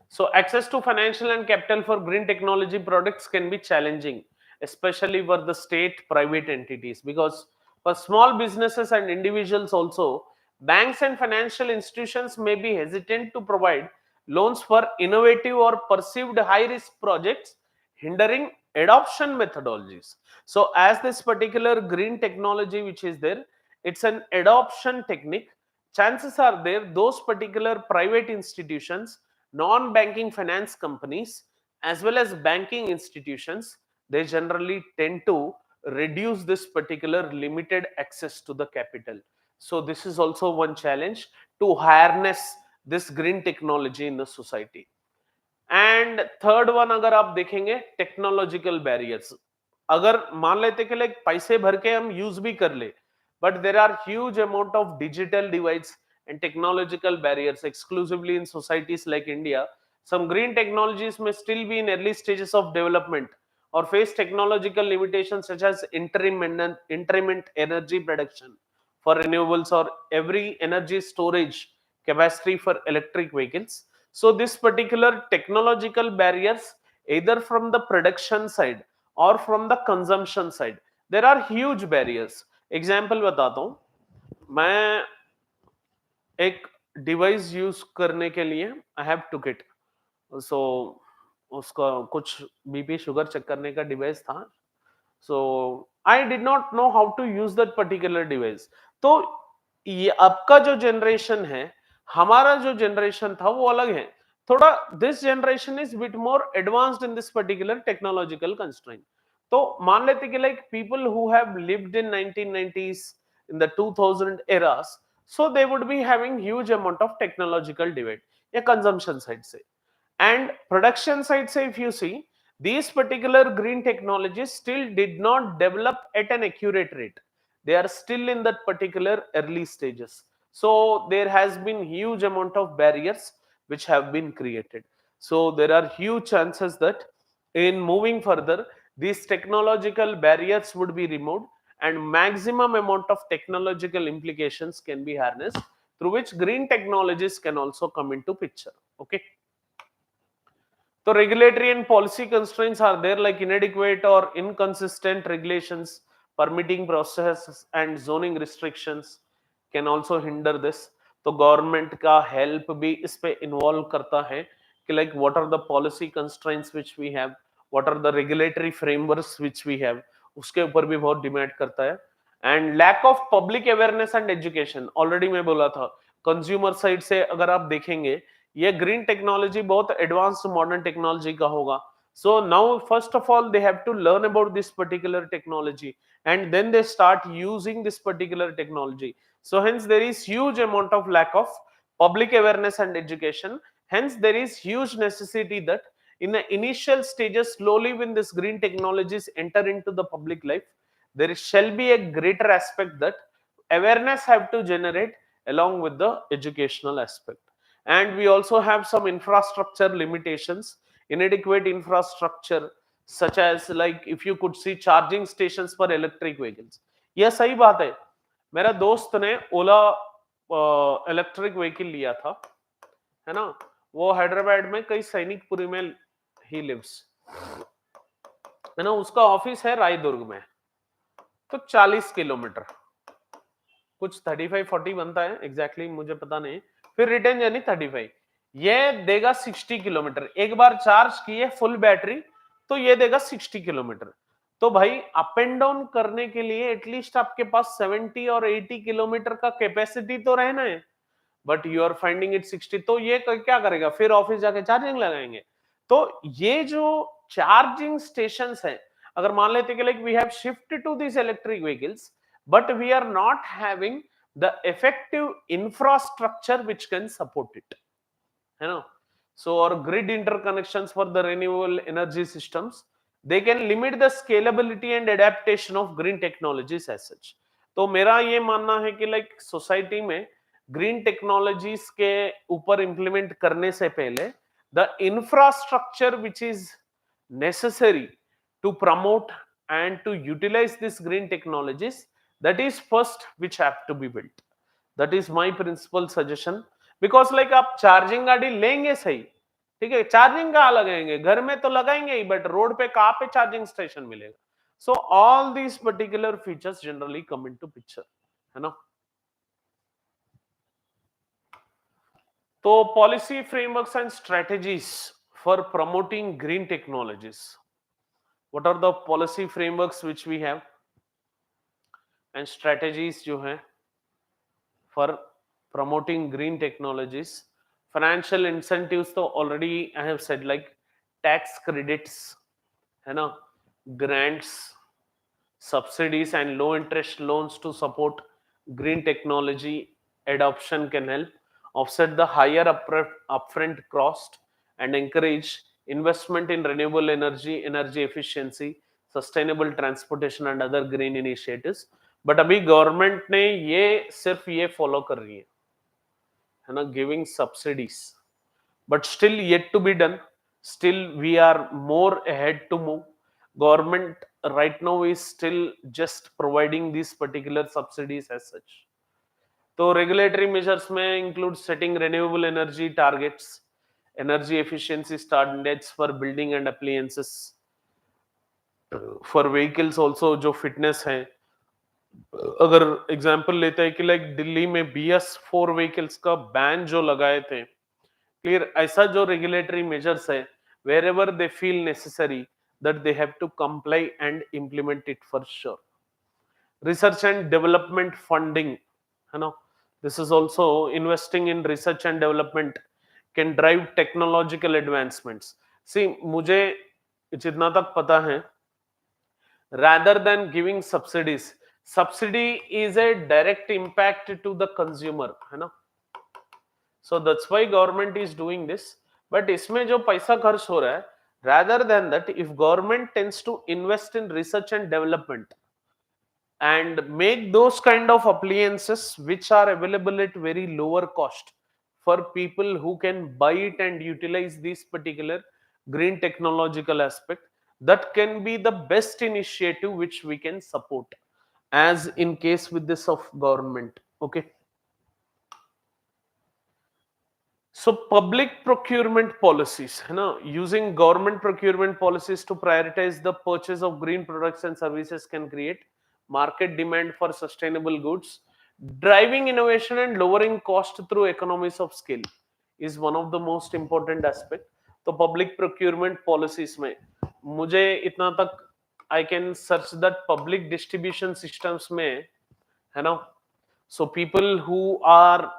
So access to financial and capital for green technology products can be challenging, especially for the state private entities, because for small businesses and individuals also, banks and financial institutions may be hesitant to provide loans for innovative or perceived high risk projects, hindering adoption methodologies. So as this particular green technology which is there, it's an adoption technique, chances are there those particular private institutions, non-banking finance companies, as well as banking institutions, they generally tend to reduce this particular limited access to the capital. So this is also one challenge to harness this green technology in the society. And third one अगर आप देखेंगे, technological barriers. अगर मान लेते कि like पैसे भर के हम यूज भी कर ले, but there are huge amount of digital device and technological barriers exclusively in societies like India. Some green technologies may still be in early stages of development or face technological limitations such as intermittent energy production for renewables or every energy storage capacity for electric vehicles. So this particular technological barriers, either from the production side or from the consumption side, there are huge barriers. Example बताता हूँ, मैं एक device use करने के लिए I have to kit. So उसका कुछ BP sugar check करने का डिवाइस था. So I did not know how to use that particular device. तो ये अब का जो जनरेशन है, हमारा जो जनरेशन था वो अलग है थोड़ा. This generation is bit more advanced in this particular technological constraint. तो मान लेते कि like people who have lived in 1990s, in the 2000 eras, so they would be having huge amount of technological divide या consumption side से. And production side say, if you see, these particular green technologies still did not develop at an accurate rate. They are still in that particular early stages. So there has been huge amount of barriers which have been created. So there are huge chances that in moving further, these technological barriers would be removed and maximum amount of technological implications can be harnessed, through which green technologies can also come into picture. Okay. So regulatory and policy constraints are there, like inadequate or inconsistent regulations, permitting processes and zoning restrictions can also hinder this. तो government का help भी इस पे involve करता है कि like what are the policy constraints which we have, what are the regulatory frameworks which we have, उसके ऊपर भी बहुत डिमांड करता है. And lack of public awareness and education, already मैं बोला था, कंज्यूमर साइड से अगर आप देखेंगे, ये ग्रीन टेक्नोलॉजी बहुत एडवांस्ड मॉडर्न टेक्नोलॉजी का होगा. So now first of all they have to learn about this particular technology and then they start using this particular technology. So hence there is huge amount of lack of public awareness and education. Hence there is huge necessity that in the initial stages, slowly when this green technologies enter into the public life, there shall be a greater aspect that awareness have to generate along with the educational aspect. And we also have some infrastructure limitations, inadequate infrastructure, such as like if you could see charging stations for electric vehicles. यह सही बात है, मेरा दोस्त ने ओला electric vehicle लिया था, है ना, वो हैदराबाद में कई सैनिकपुरी में ही लिव्स, है ना, उसका ऑफिस है रायदुर्ग में, तो 40 किलोमीटर, कुछ 35-40 बनता है एग्जैक्टली मुझे पता नहीं, फिर रिटर्न यानी 35, ये देगा 60 किलोमीटर, एक बार चार्ज किए फुल बैटरी तो ये देगा 60 किलोमीटर। तो भाई अप एंड डाउन करने के लिए एटलीस्ट आपके पास 70 और 80 किलोमीटर का कैपेसिटी तो रहना है, but you are finding it 60, तो ये क्या करेगा, फिर ऑफिस जाके चार्जिंग लगाएंगे। तो ये जो चार्जिंग स्टेशंस है, अगर मान लेते कि like we have shift to this electric vehicles, but we are not having the effective infrastructure which can support it, you know. So our grid interconnections for the renewable energy systems, they can limit the scalability and adaptation of green technologies as such. तो मेरा ये मानना है कि like society में green technologies के ऊपर implement करने से पहले the infrastructure which is necessary to promote and to utilize this green technologies, that is first which have to be built. That is my principal suggestion, because like आप charging गाड़ी लेंगे सही, ठीक है, चार्जिंग कहाँ लगाएंगे, घर में तो लगाएंगे ही, बट रोड पे कहाँ पे चार्जिंग स्टेशन मिलेगा? So all these particular features generally come into picture, है ना। तो policy frameworks and strategies for promoting green technologies. What are the policy frameworks which we have and strategies जो हैं for promoting green technologies? Financial incentives तो already I have said, like tax credits, है ना, grants, subsidies and low interest loans to support green technology adoption can help offset the higher upfront cost and encourage investment in renewable energy, energy efficiency, sustainable transportation and other green initiatives. But अभी government ने ये सिर्फ ये follow कर रही है ना, giving subsidies, but still yet to be done, still we are more ahead to move. Government right now is still just providing these particular subsidies as such. तो regulatory measures में include setting renewable energy targets, energy efficiency standards for building and appliances, for vehicles also जो fitness है. अगर example लेते हैं कि like Delhi में BS4 vehicles का बैन जो लगाए थे, क्लियर, ऐसा जो रेगुलेटरी मेजर्स है, wherever they feel necessary that they have to comply and implement it for sure. Research and development funding, है ना, this is also investing in research and development can drive technological advancements. See, मुझे जितना तक पता है, rather than giving subsidies, subsidy is a direct impact to the consumer, है ना, so that's why government is doing this. But इसमें जो पैसा खर्च हो रहा है, rather than that, if government tends to invest in research and development and make those kind of appliances which are available at very lower cost for people who can buy it and utilize this particular green technological aspect, that can be the best initiative which we can support, as in case with this of government. Okay, so public procurement policies, है ना, using government procurement policies to prioritize the purchase of green products and services can create market demand for sustainable goods. Driving innovation and lowering cost through economies of scale is one of the most important aspect. तो public procurement policies में मुझे इतना तक I can search that public distribution systems में, है ना, so people who are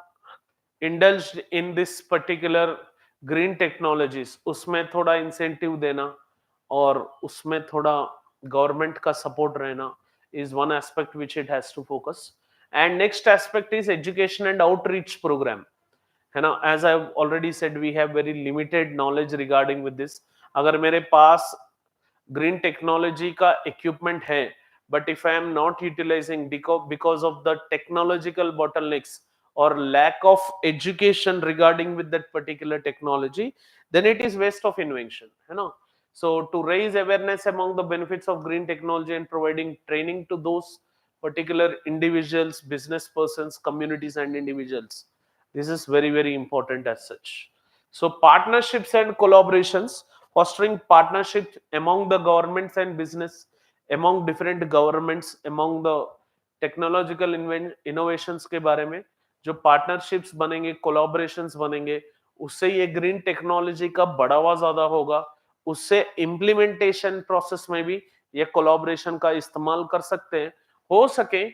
indulged in this particular green technologies, उसमें थोड़ा इंसेंटिव देना और उसमें थोड़ा गवर्नमेंट का सपोर्ट रहना is one aspect which it has to focus. And next aspect is education and outreach program, है ना, as I have already said, we have very limited knowledge regarding with this. अगर मेरे पास green technology का equipment है but if I am not utilizing because of the technological bottlenecks or lack of education regarding with that particular technology, then it is waste of invention, you know. So to raise awareness among the benefits of green technology and providing training to those particular individuals, business persons, communities and individuals, this is very, very important as such. So partnerships and collaborations, fostering partnerships among the governments and business, among different governments, among the technological innovations के बारे में जो partnerships बनेंगे, collaborations बनेंगे, उससे ये green technology का बढ़ावा ज्यादा होगा, उससे इम्प्लीमेंटेशन प्रोसेस में भी ये कोलैबोरेशन का इस्तेमाल कर सकते हैं. हो सके,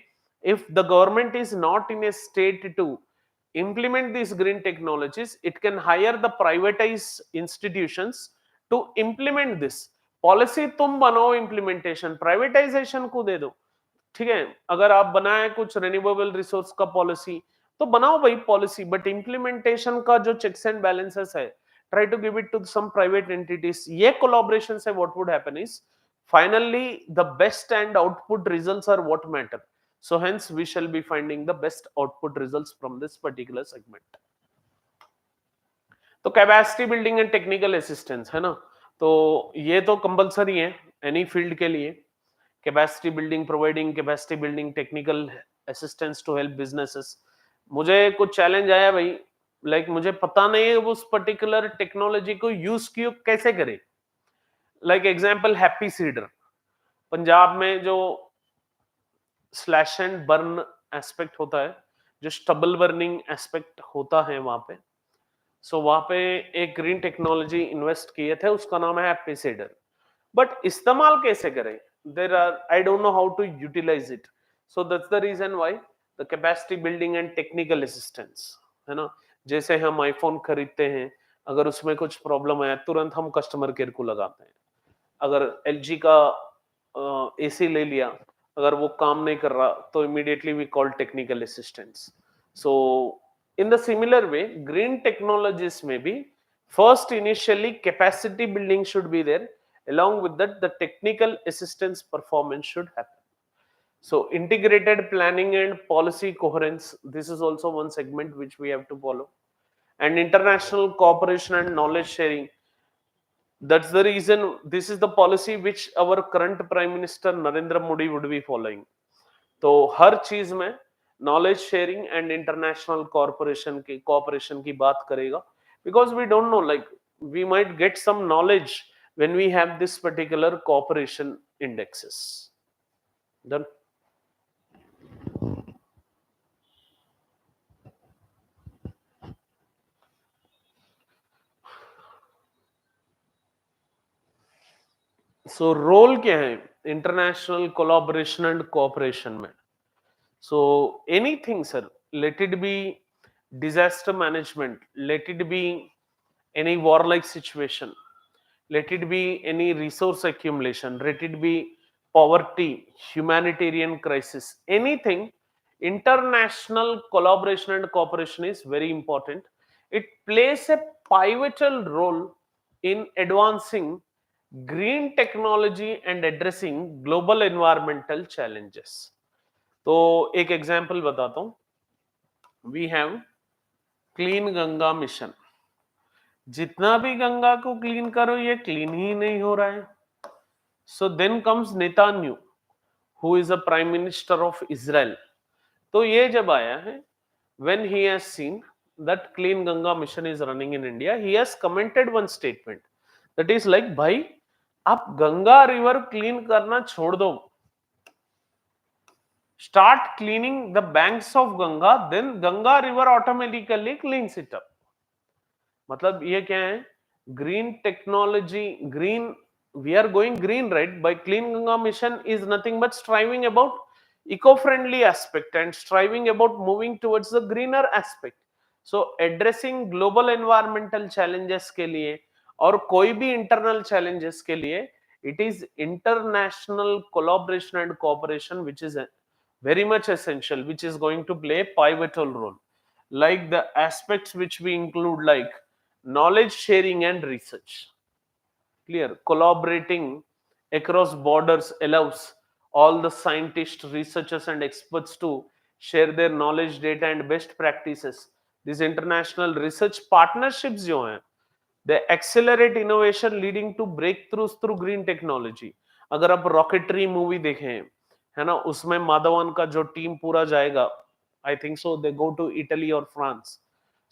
if the government is not in a state to implement these green technologies, it can hire the privatized institutions to implement this policy. तुम बनाओ, इम्प्लीमेंटेशन प्राइवेटाइजेशन को दे दो. ठीक है, अगर आप बनाए कुछ रिन्यूएबल रिसोर्स का पॉलिसी तो बनाओ भाई पॉलिसी, बट इम्प्लीमेंटेशन का जो चेक्स एंड बैलेंसेस है, try to give it to some private entities. ये कोलैबोरेशन से what would happen is finally the best and output results are what matter. So hence we shall be finding the best output results from this particular segment. तो capacity building and technical assistance है ना, तो ये तो compulsory है any field के लिए. Capacity building, providing capacity building, technical assistance to help businesses. मुझे कुछ चैलेंज आया भाई, लाइक मुझे पता नहीं है उस पर्टिकुलर टेक्नोलॉजी को यूज क्यों कैसे करें. Like example happy seeder, Punjab में जो स्लैश एंड बर्न एस्पेक्ट होता है, जो स्टबल बर्निंग एस्पेक्ट होता है वहां पे, सो वहां पे एक ग्रीन टेक्नोलॉजी इन्वेस्ट किए थे, उसका नाम है हैप्पी सीडर. बट इस्तेमाल कैसे करें, there are I don't know how to utilise it. So that's the reason why the capacity building and technical assistance है ना. जैसे हम आईफोन खरीदते हैं, अगर उसमें कुछ प्रॉब्लम आया तुरंत हम कस्टमर केयर को लगाते हैं. अगर एलजी का एसी ले लिया, अगर वो काम नहीं कर रहा तो immediately we call technical assistance. So in the similar way, green technologies may be first initially capacity building should be there, along with that the technical assistance performance should happen. So integrated planning and policy coherence, this is also one segment which we have to follow. And international cooperation and knowledge sharing, that's the reason this is the policy which our current prime minister Narendra Modi would be following. तो हर चीज में knowledge sharing and international corporation की बात करेगा, because we don't know, like we might get some knowledge when we have this particular corporation indexes. Done. So role क्या है international collaboration and corporation में. So anything, sir, let it be disaster management, let it be any warlike situation, let it be any resource accumulation, let it be poverty, humanitarian crisis, anything, international collaboration and cooperation is very important. It plays a pivotal role in advancing green technology and addressing global environmental challenges. तो एक example बताता हूं. We have clean Ganga mission. जितना भी गंगा को clean करो ये clean ही नहीं हो रहा है. So then comes Netanyahu, who is a prime minister of Israel. तो ये जब आया है, when he has seen that clean Ganga mission is running in India, he has commented one statement that is like, भाई आप गंगा रिवर क्लीन करना छोड़ दो, start cleaning the banks of Ganga, then Ganga river automatically cleans it up. मतलब ये क्या है, green technology, green, we are going green, right? By clean Ganga mission is nothing but striving about eco-friendly aspect and striving about moving towards the greener aspect. So addressing global environmental challenges के लिए और कोई भी internal challenges के लिए, it is international collaboration and cooperation which is very much essential, which is going to play a pivotal role. Like the aspects which we include, like knowledge sharing and research. Clear. Collaborating across borders allows all the scientists, researchers and experts to share their knowledge, data and best practices. These international research partnerships जो हैं, they accelerate innovation leading to breakthroughs through green technology. अगर आप rocketry movie देखें, है ना, उसमें माधवन का जो टीम पूरा जाएगा, I think so they go to Italy और France,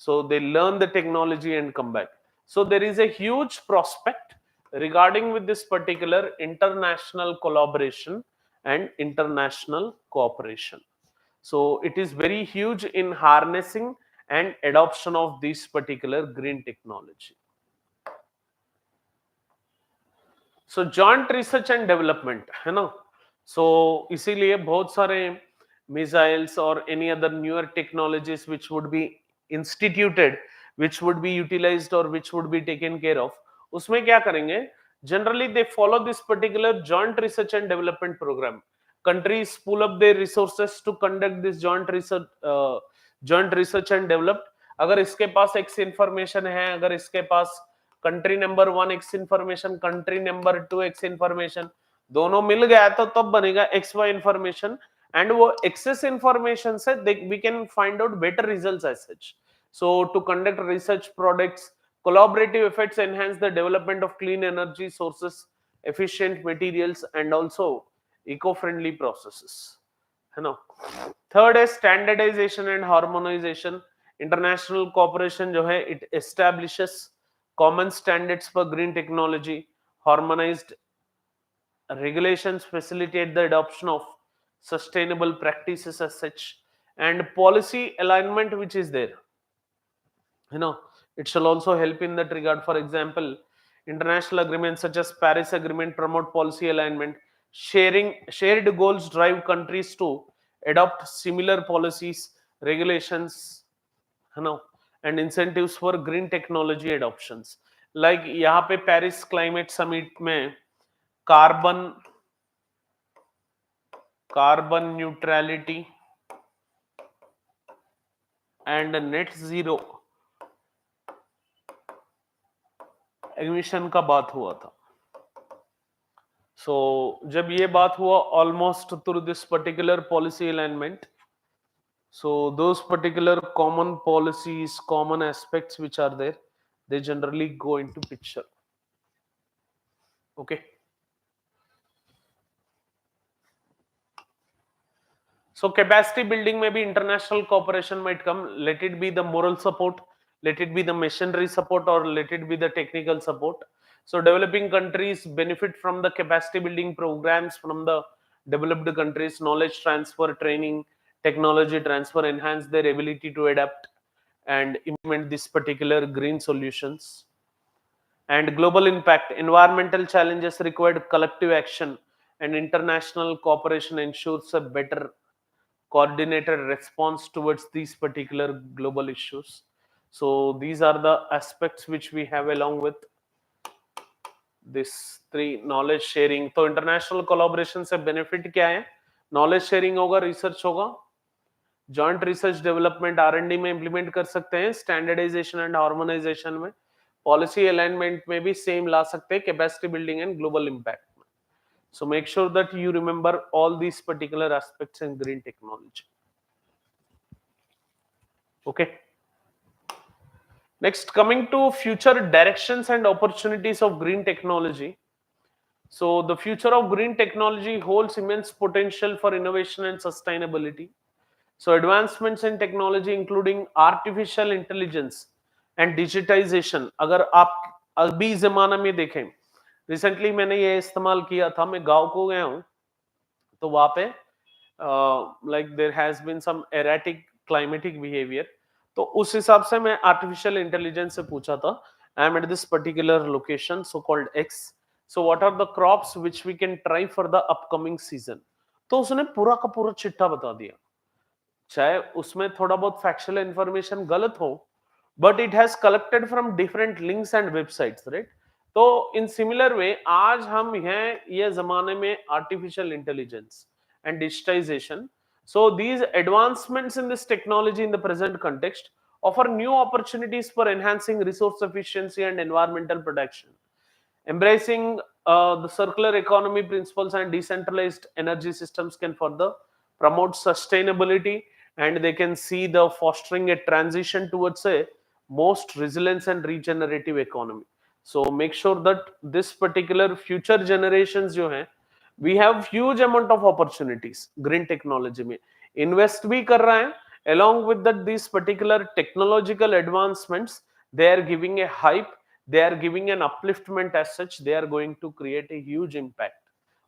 so they learn the technology and come back. So there is a huge prospect regarding with this particular international collaboration and international cooperation. So it is very huge in harnessing and adoption of this particular green technology. So joint research and development, है ना, so इसीलिए बहुत सारे missiles और any other newer technologies which would be instituted, which would be utilised और which would be taken care of, उसमें क्या करेंगे, generally they follow this particular joint research and development programme. Countries pull up their resources to conduct this joint research and develop. अगर इसके पास X information है, अगर इसके पास country number 1 X information, country number 2 X information, दोनों मिल गया तो तब बनेगा एक्स वाई इंफॉर्मेशन, एंड वो एक्सेस इंफॉर्मेशन से we can find out better results as such. So to conduct research products, collaborative efforts enhance the development of clean energy sources, efficient materials and also eco-friendly processes, है ना. Third है standardisation and harmonisation. International corporation जो है, it establishes common standards for green technology. Harmonized regulations facilitate the adoption of sustainable practices as such, and policy alignment which is there, you know, it shall also help in that regard. For example, international agreements such as Paris Agreement promote policy alignment. Shared goals drive countries to adopt similar policies, regulations, you know, and incentives for green technology adoptions. Like यहाँ पे Paris climate summit में carbon neutrality and net zero emission का बात हुआ था. सो जब ये बात हुआ, almost through this particular policy alignment, so those particular common policies, common aspects which are there, they generally go into picture. Okay, so capacity building may be international cooperation might come. Let it be the moral support, let it be the machinery support, or let it be the technical support. So developing countries benefit from the capacity building programs from the developed countries. Knowledge transfer, training, technology transfer enhance their ability to adapt and implement this particular green solutions. And global impact, environmental challenges required collective action, and international cooperation ensures a better coordinated response towards these particular global issues. So these are the aspects which we have along with this three. knowledge sharing, तो international collaboration से benefit क्या है, knowledge sharing होगा, research होगा, joint research development R&D में implement कर सकते हैं, स्टैंडर्डाइजेशन एंड हार्मोनाइजेशन में, पॉलिसी अलाइनमेंट में भी सेम ला सकते हैं, capacity building and global impact में. So make sure that you remember all these particular aspects in green technology. Okay. Next, coming to future directions and opportunities of green technology. So the future of green technology holds immense potential for innovation and sustainability. So advancements in technology including artificial intelligence and digitization, अगर आप अभी जमाना में देखें, recently मैंने ये इस्तेमाल किया था, मैं गांव को गया हूं, तो वहां पे like there has been some erratic climatic behaviour, तो उस हिसाब से मैं आर्टिफिशियल इंटेलिजेंस से पूछा था, I am at this particular location so called X, so what are the crops which we can try for the upcoming season. तो उसने पूरा का पूरा चिट्ठा बता दिया, चाहे उसमें थोड़ा बहुत फैक्चुअल इंफॉर्मेशन गलत हो, but it has collected from different links and websites, right. तो इन सिमिलर वे आज हम हैं ये जमाने में artificial intelligence and digitisation. So these advancements in this technology in the present context offer new opportunities for enhancing resource efficiency and environmental protection. Embracing the circular economy principles and decentralized energy systems can further promote sustainability, and they can see the fostering a transition towards a most resilient and regenerative economy. So make sure that this particular future generations जो हैं, we have huge amount of opportunities green technology में invest भी कर रहे हैं. Along with that, these particular technological advancements, they are giving a hype, they are giving an upliftment. As such, they are going to create a huge impact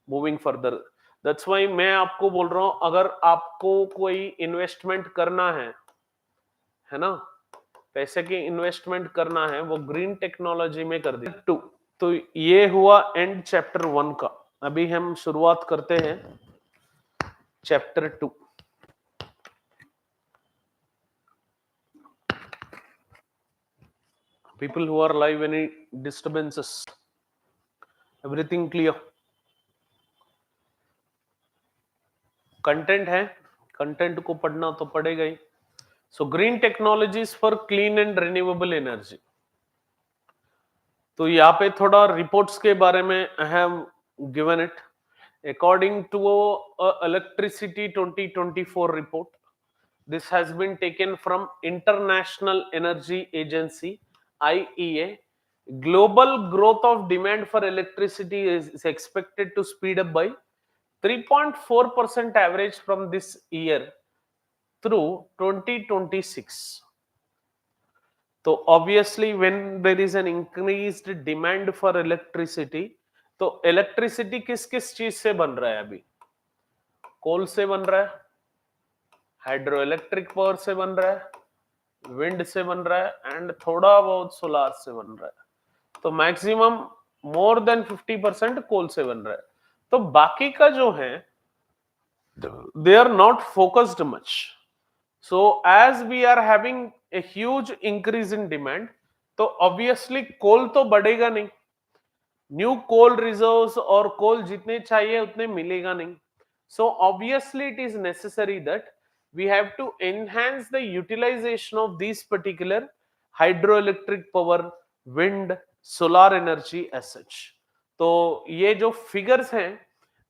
moving further. That's why मैं आपको बोल रहा हूं, अगर आपको कोई investment करना है ना, पैसे की इन्वेस्टमेंट करना है, वो ग्रीन टेक्नोलॉजी में कर दी. टू, तो ये हुआ एंड चैप्टर 1 का. अभी हम शुरुआत करते हैं chapter 2. People who are live, any disturbances? Everything clear? Content है, कंटेंट को पढ़ना तो पड़ेगा ही. So green technologies for clean and renewable energy. तो यहाँ पे थोड़ा रिपोर्ट्स के बारे में I have given it. According to electricity 2024 report, this has been taken from International Energy Agency, IEA. Global growth of demand for electricity is expected to speed up by 3.4% average from this year through 2026. So obviously when there is an increased demand for electricity, तो electricity किस किस चीज से बन रहा है? अभी कोल से बन रहा है, हाइड्रो इलेक्ट्रिक पावर से बन रहा है, विंड से बन रहा है, एंड थोड़ा बहुत सोलार से बन रहा है. तो मैक्सिमम मोर देन 50% कोल से बन रहा है. तो बाकी का जो है, they are not focused much. So as we are having a huge increase in demand, तो ऑब्वियसली कोल तो बढ़ेगा नहीं. न्यू कोल रिजर्व्स और कोल जितने चाहिए उतने मिलेगा नहीं. So obviously it is necessary that we have to enhance the utilization of these particular hydroelectric power, wind, solar energy as such. तो ये जो figures हैं,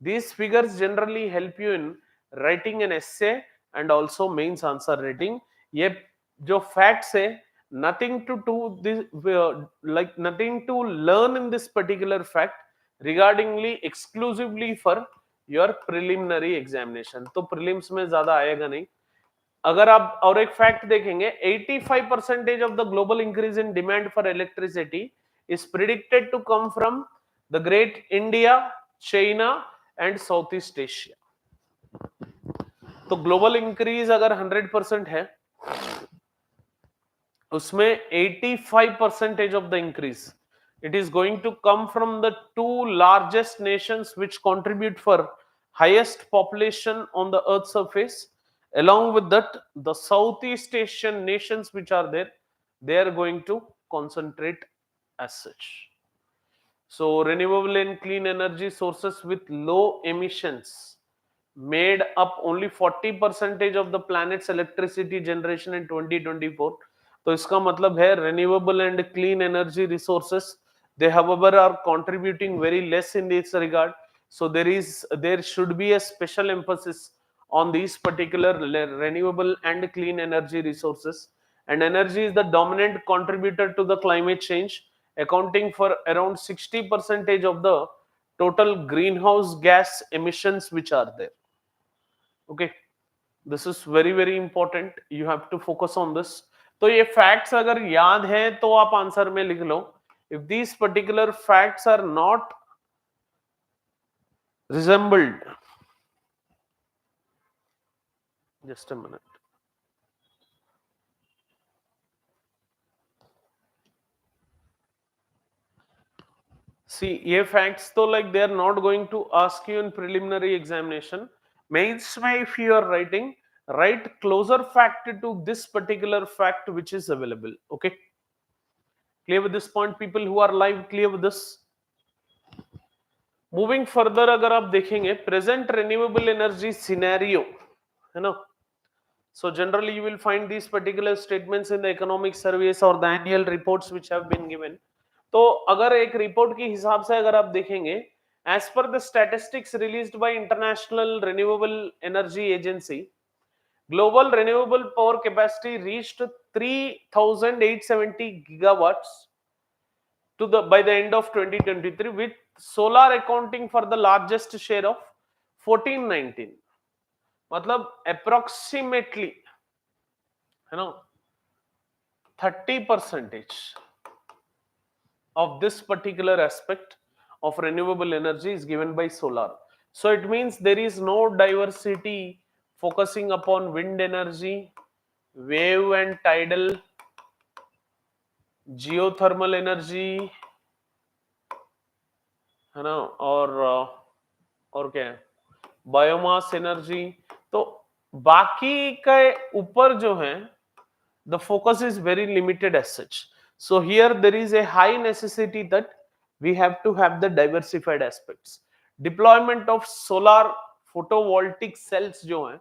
these figures generally help you in writing an essay and also mains answer writing. ये जो facts है, nothing to do this, like nothing to learn in this particular fact regardingly exclusively for your preliminary examination. तो prelims में ज्यादा आएगा नहीं. अगर आप और एक फैक्ट देखेंगे, 85% of the global increase in demand for electricity is predicted to come from the great India, China and South East Asia. तो ग्लोबल इंक्रीज अगर 100% है, उसमें 85% of the increase it is going to come from the two largest nations which contribute for highest population on the earth's surface. Along with that, the Southeast Asian nations which are there, they are going to concentrate as such. So renewable and clean energy sources with low emissions made up only 40% of the planet's electricity generation in 2024. तो इसका मतलब है renewable and clean energy resources, they however are contributing very less in this regard. So there should be a special emphasis on these particular renewable and clean energy resources. And energy is the dominant contributor to the climate change, accounting for around 60% of the total greenhouse gas emissions which are there. Okay, this is very very important. You have to focus on this. तो ये facts अगर याद है तो आप answer में लिख लो. If these particular facts are not resembled, just a minute. See, ये facts तो like they are not going to ask you in preliminary examination. Mains में if you are writing, write closer fact to this particular fact which is available. Okay, clear with this point? People who are live, clear with this? Moving further अगर आप देखेंगे present renewable energy scenario है ना, so generally you will find these particular statements in the economic surveys और the annual reports which have been given. तो तो अगर एक रिपोर्ट के हिसाब से अगर आप देखेंगे, as per the statistics released by International Renewable Energy Agency, global renewable power capacity reached 3,870 gigawatts to the by the end of 2023, with solar accounting for the largest share of 1419. मतलब approximately, है ना, 30% of this particular aspect of renewable energy is given by solar. So it means there is no diversity focusing upon wind energy, wave and tidal, geothermal energy, है ना, और क्या है, biomass energy. तो बाकी के ऊपर जो है, the focus is very limited as such. So here there is a high necessity that we have to have the diversified aspects. Deployment of solar photovoltaic cells जो है,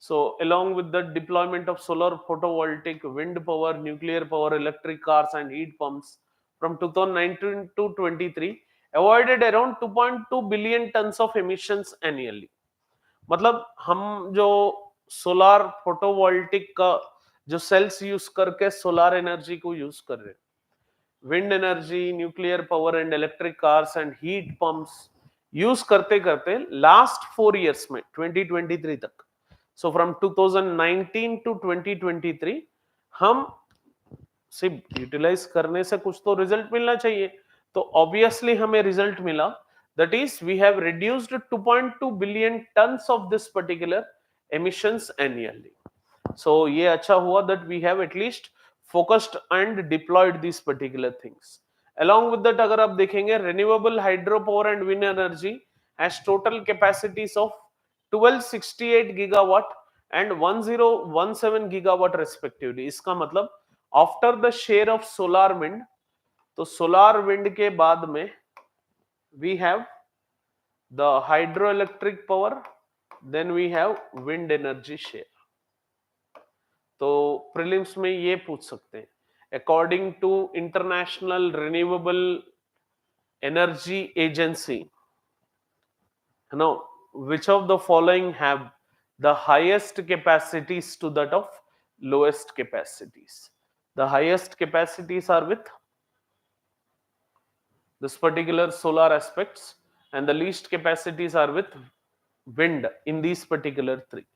so along with the deployment of solar photovoltaic, wind power, nuclear power, electric cars and heat pumps from 2019 to 23 avoided around 2.2 billion tons of emissions annually. मतलब हम जो solar photovoltaic का जो sales use करके solar energy को use कर रहे हैं, wind energy, nuclear power and electric cars and heat pumps use करते करते लास्ट 4 इयर्स में 2023 तक, सो फ्रॉम 2019 टू 2023 हम सिर्फ यूटिलाइज करने से कुछ तो रिजल्ट मिलना चाहिए. तो ऑब्वियसली हमें रिजल्ट मिला, that is we have reduced 2.2 billion tons of this particular emissions annually. So ये अच्छा हुआ that we have at least focused and deployed these particular things. Along with that, अगर आप देखेंगे, renewable hydro power and wind energy has total capacities of 1268 gigawatt and 1017 gigawatt respectively. इसका मतलब after the share of solar wind, तो solar wind के बाद में we have the hydroelectric power, then we have wind energy share. तो prelims में ये पूछ सकते हैं, according to International Renewable Energy Agency, है ना, which of the following have the highest capacities to that of lowest capacities? The highest capacities are with this particular solar aspects and the least capacities are with wind in these particular three.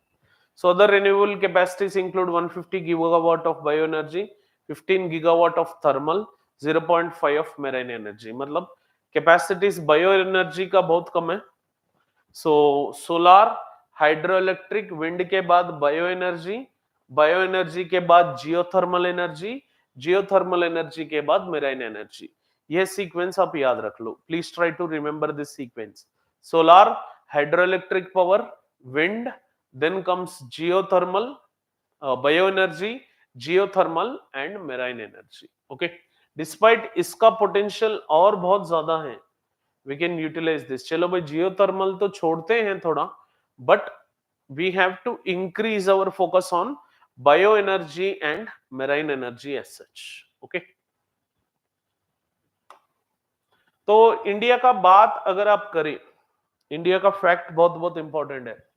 So other renewable capacities include 150 gigawatt of bioenergy, 15 gigawatt of thermal, 0.5 of marine energy. मतलब capacities bioenergy का बहुत कम है. So solar, hydroelectric, wind के बाद bioenergy, bioenergy के बाद geothermal energy, geothermal energy के बाद marine energy. यह सीक्वेंस आप याद रख लो. Please try to remember this sequence. Solar, hydroelectric power, wind, then comes geothermal, bioenergy, geothermal and marine energy. Okay, despite इसका पोटेंशियल और बहुत ज्यादा है, वी कैन यूटिलाइज दिस. चलो भाई, जियोथर्मल तो छोड़ते हैं थोड़ा, but we have to increase our focus on bioenergy and marine energy as such. Okay, तो इंडिया का बात अगर आप करें, इंडिया का फैक्ट बहुत बहुत इंपॉर्टेंट है.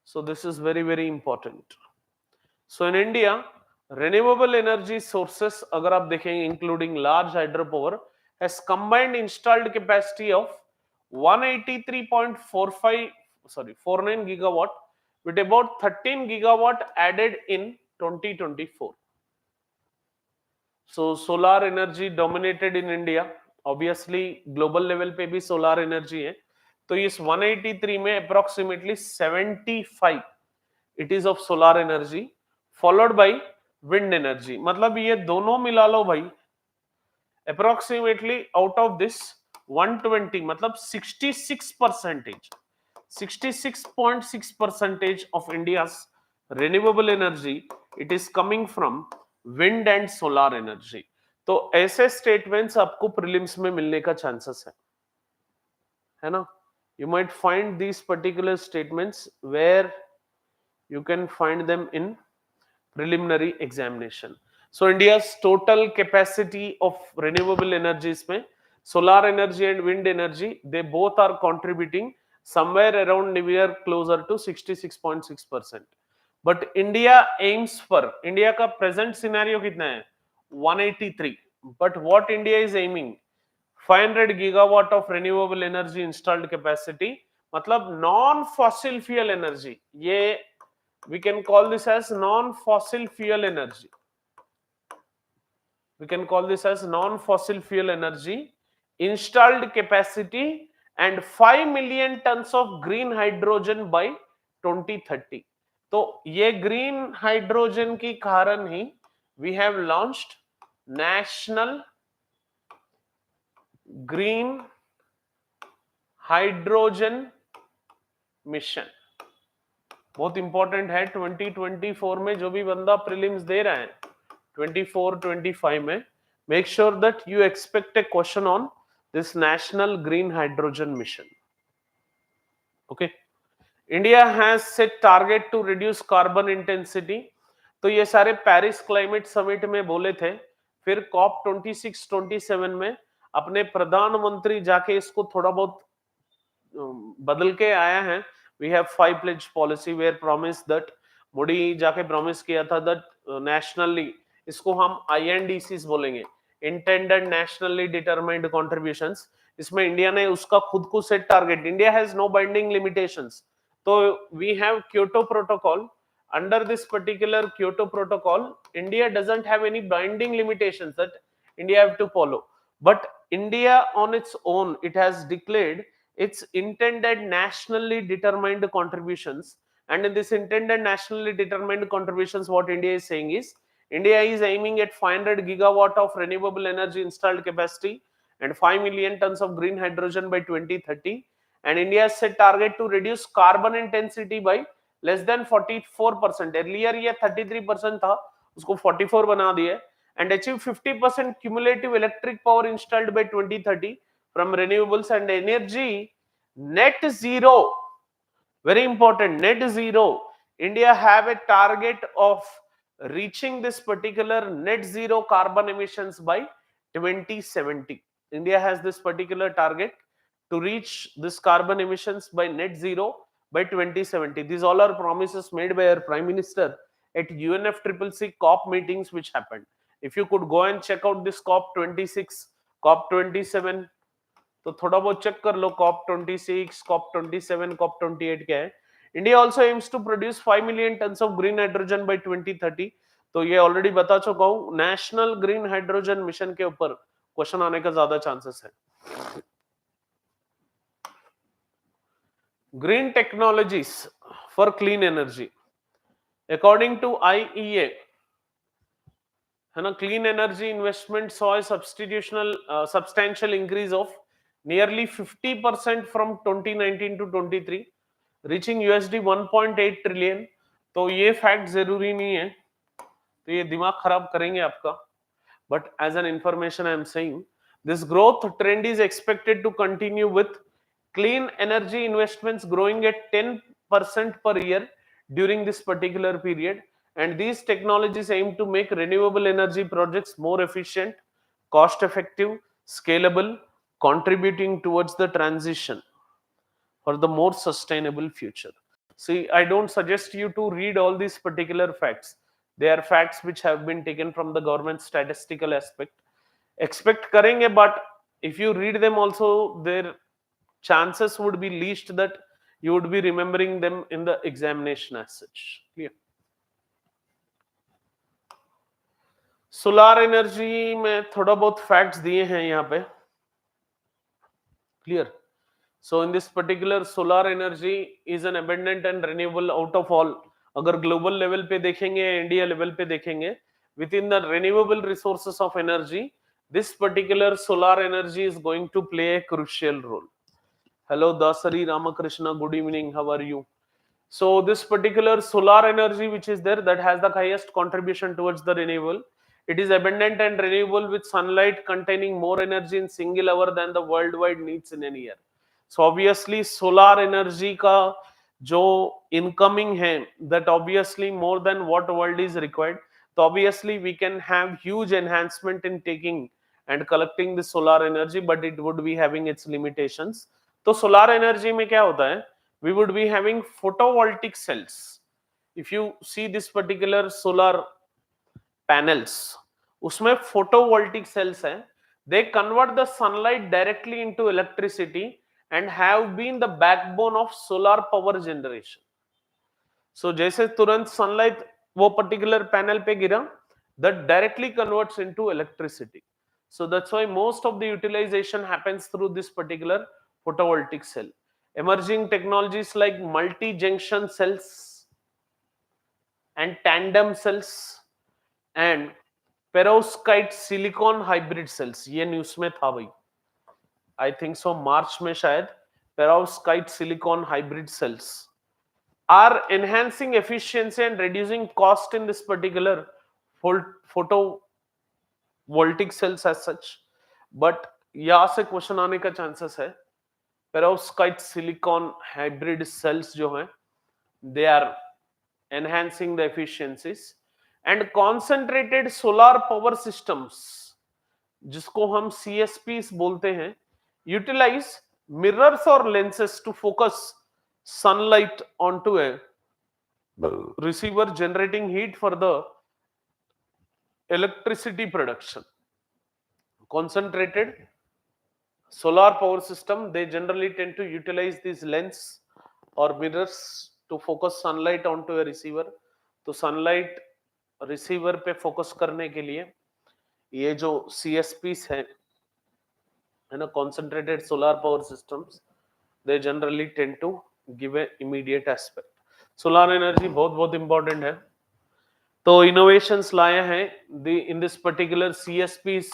सो this is very very important. So in India renewable energy sources अगर आप देखेंगे, including large hydro power, has combined installed capacity of 183.49 gigawatt with about 13 gigawatt added in 2024. So solar energy dominated in India. Obviously global level पे भी solar energy है. तो इस 183 में approximately 75 it is of solar energy, followed by wind energy. मतलब ये दोनों मिला लो भाई, अप्रोक्सीमेटली आउट ऑफ दिस 120, मतलब 66.6% of India's renewable energy it is coming from wind and solar energy. तो ऐसे स्टेटमेंट्स आपको प्रीलिम्स में मिलने का चांसेस है ना. You might find these particular statements where you can find them in preliminary examination. So India's total capacity of renewable energies में solar energy and wind energy, they both are contributing somewhere around near closer to 66.6%. But India aims for, India का present scenario कितना है? 183. But what India is aiming? 500 gigawatt of renewable energy installed capacity, मतलब non fossil fuel energy. ये we can call this as non fossil fuel energy. We can call this as non-fossil fuel energy, installed capacity and 5 million tons of green hydrogen by 2030. तो ये green hydrogen की कारण ही we have launched national green hydrogen mission. बहुत important है 2024 में जो भी बंदा प्रीलिम्स दे रहा है 24-25 में, make sure that you expect a question on this national green hydrogen mission. Okay, India has set target to reduce carbon intensity. तो ये सारे पेरिस क्लाइमेट समिट में बोले थे, फिर कॉप 26-27 में अपने प्रधानमंत्री जाके इसको थोड़ा बहुत बदल के आया है. We have 5 pledge policy where promise that Modi जाके प्रॉमिस किया था that nationally इसको हम INDCs बोलेंगे, इंटेंडेड नेशनली डिटरमाइंड कॉन्ट्रीब्यूशंस. इसमें इंडिया ने उसका खुद को set target. India has no binding limitations. तो we have Kyoto protocol. Under this particular Kyoto protocol India doesn't have any binding limitations that India have to follow, but India on its own it has declared its intended nationally determined contributions, and in this intended nationally determined contributions what India is saying is India is aiming at 500 gigawatt of renewable energy installed capacity and 5 million tons of green hydrogen by 2030, and India has set target to reduce carbon intensity by less than 44%. earlier ये 33% था, उसको 44 बना दिए, and achieve 50% cumulative electric power installed by 2030 from renewables and energy net zero. Very important, net zero. India have a target of reaching this particular net zero carbon emissions by 2070. India has this particular target to reach this carbon emissions by net zero by 2070. These all are promises made by our Prime Minister at UNFCCC COP meetings which happened. If you could go and check out this COP 26, COP 27, तो थोड़ा बहुत check कर लो. COP 26, COP 27, COP 28 क्या है. India also aims to produce 5 million tonnes of green hydrogen by 2030. तो ये already बता चुका हूं. नेशनल ग्रीन हाइड्रोजन मिशन के ऊपर क्वेश्चन आने का ज्यादा चांसेस है. Green technologies for clean energy according to IEA है ना, clean energy investment saw a substantial increase of nearly 50% from 2019 to 23, reaching USD 1.8 trillion. तो ये फैक्ट जरूरी नहीं है, तो ये दिमाग खराब करेंगे आपका, but as an information I am saying this growth trend is expected to continue with clean energy investments growing at 10% per year during this particular period, and these technologies aim to make renewable energy projects more efficient, cost effective, scalable, contributing towards the transition for the more sustainable future. See, I don't suggest you to read all these particular facts. They are facts which have been taken from the government statistical aspect. Expect karenge, but if you read them also, their chances would be least that you would be remembering them in the examination as such. Clear? Solar energy में थोड़ा बहुत facts दिए हैं यहाँ पे. Clear? So in this particular solar energy is an abundant and renewable out of all. अगर global level पे देखेंगे, India level पे देखेंगे, within the renewable resources of energy, this particular solar energy is going to play a crucial role. Hello Dasari Ramakrishna, good evening, how are you? So this particular solar energy which is there, that has the highest contribution towards the renewable. It is abundant and renewable with sunlight containing more energy in single hour than the worldwide needs in a year. So obviously solar energy का जो incoming है, that obviously more than what world is required. तो obviously we can have huge enhancement in taking and collecting the solar energy, but it would be having its limitations. तो solar energy में क्या होता है, we would be having photovoltaic cells. If you see this particular solar panels, उसमें photovoltaic cells हैं, they convert the sunlight directly into electricity and have been the backbone of solar power generation. So जैसे तुरंत sunlight वो particular panel पे गिरा, that directly converts into electricity. So that's why most of the utilization happens through this particular photovoltaic cell. Emerging technologies like multi-junction cells and tandem cells and perovskite silicon hybrid cells, ये news में था भाई, आई think सो मार्च में शायद, perovskite silicon hybrid cells are enhancing efficiency and reducing cost in this particular photovoltaic cells as such. But यहाँ से question आने का चांसेस है, perovskite silicon hybrid cells जो हैं, they are enhancing the efficiencies. And concentrated solar power systems, जिसको हम CSPs बोलते हैं, utilize mirrors or lenses to focus sunlight onto a receiver, generating heat for the electricity production. Concentrated solar power system, they generally tend to utilize these lens or mirrors to focus sunlight onto a receiver. तो sunlight receiver पे focus करने के लिए ये जो CSPs है ना, concentrated solar power systems, they generally tend to give a immediate aspect. Solar energy बहुत बहुत इंपॉर्टेंट है, तो इनोवेशंस लाए हैं in this particular CSPs.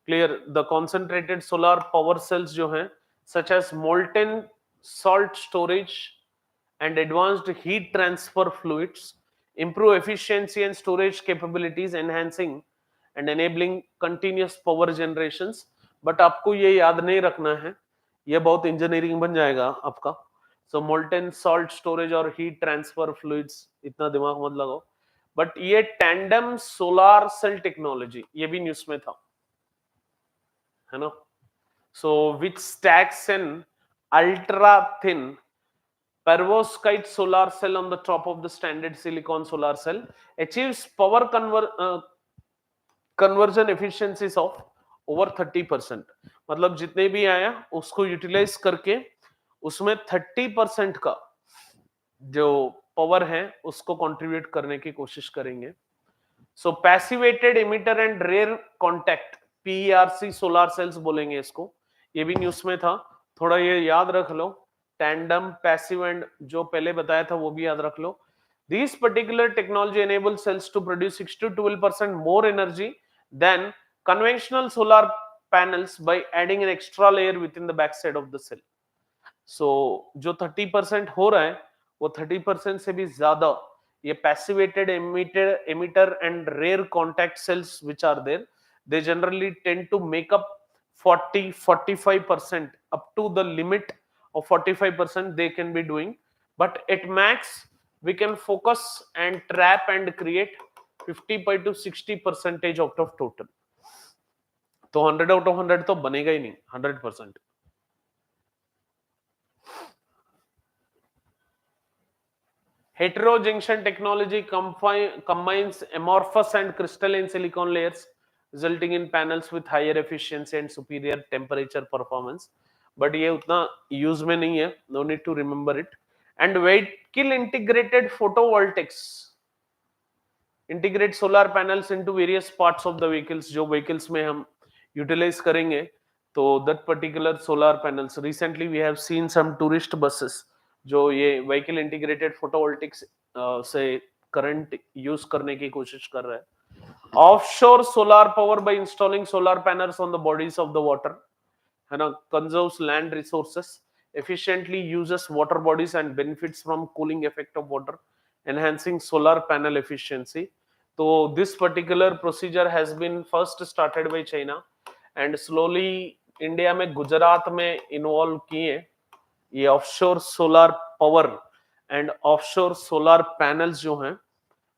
Clear, the concentrated solar power cells जो हैं, such as molten salt storage and advanced heat transfer fluids, improve efficiency and storage capabilities, enhancing and enabling continuous power generations. But आपको ये याद नहीं रखना है, ये बहुत इंजीनियरिंग बन जाएगा आपका. सो मोल्टेन सॉल्ट स्टोरेज और हीट ट्रांसफर फ्लूइड्स, इतना दिमाग मत लगाओ. बट ये टैंडम सोलार सेल टेक्नोलॉजी, ये भी न्यूज में था, है ना. So which stacks an ultra thin perovskite solar cell on the top of the standard silicon solar cell, achieves power conversion efficiencies of over 30%. मतलब जितने भी आया उसको यूटिलाइज करके उसमें 30% का जो पावर है उसको कंट्रीब्यूट करने की कोशिश करेंगे. So passivated emitter and rear contact, PERC solar cells बोलेंगे इसको, ये भी न्यूज में था, थोड़ा ये याद रख लो. टैंडम, पैसिव एंड जो पहले बताया था वो भी याद रख लो. These particular technology enable cells to produce 6 to 12% more energy than conventional solar panels by adding an extra layer within the backside of the cell. So जो 30% हो रहा है वो 30% से भी ज्यादा ये passivated emitter and rare contact cells which are there, they generally tend to make up 40-45%, up to the limit of 45% they can be doing, but at max we can focus and trap and create 55 to 60% out of total. तो 100 out of 100 तो बनेगा ही नहीं, 100%. Heterojunction technology combines amorphous and crystalline silicon layers, resulting in panels with higher efficiency and superior temperature performance. बट ये उतना use में नहीं है, no need to remember it. And vehicle integrated photovoltaics, integrate solar panels into various parts of the vehicles, जो vehicles में हम utilise करेंगे. तो that particular solar panels, recently we have seen some tourist buses जो ये vehicle integrated photovoltaics से current use करने की कोशिश कर रहा है. Offshore solar power by installing solar panels on the bodies of the water, है ना, conserves land resources, efficiently uses water bodies and benefits from cooling effect of water, enhancing solar panel efficiency. So this particular procedure has been first started by China and slowly India में, गुजरात में involve किए ये offshore solar power and offshore solar panels जो हैं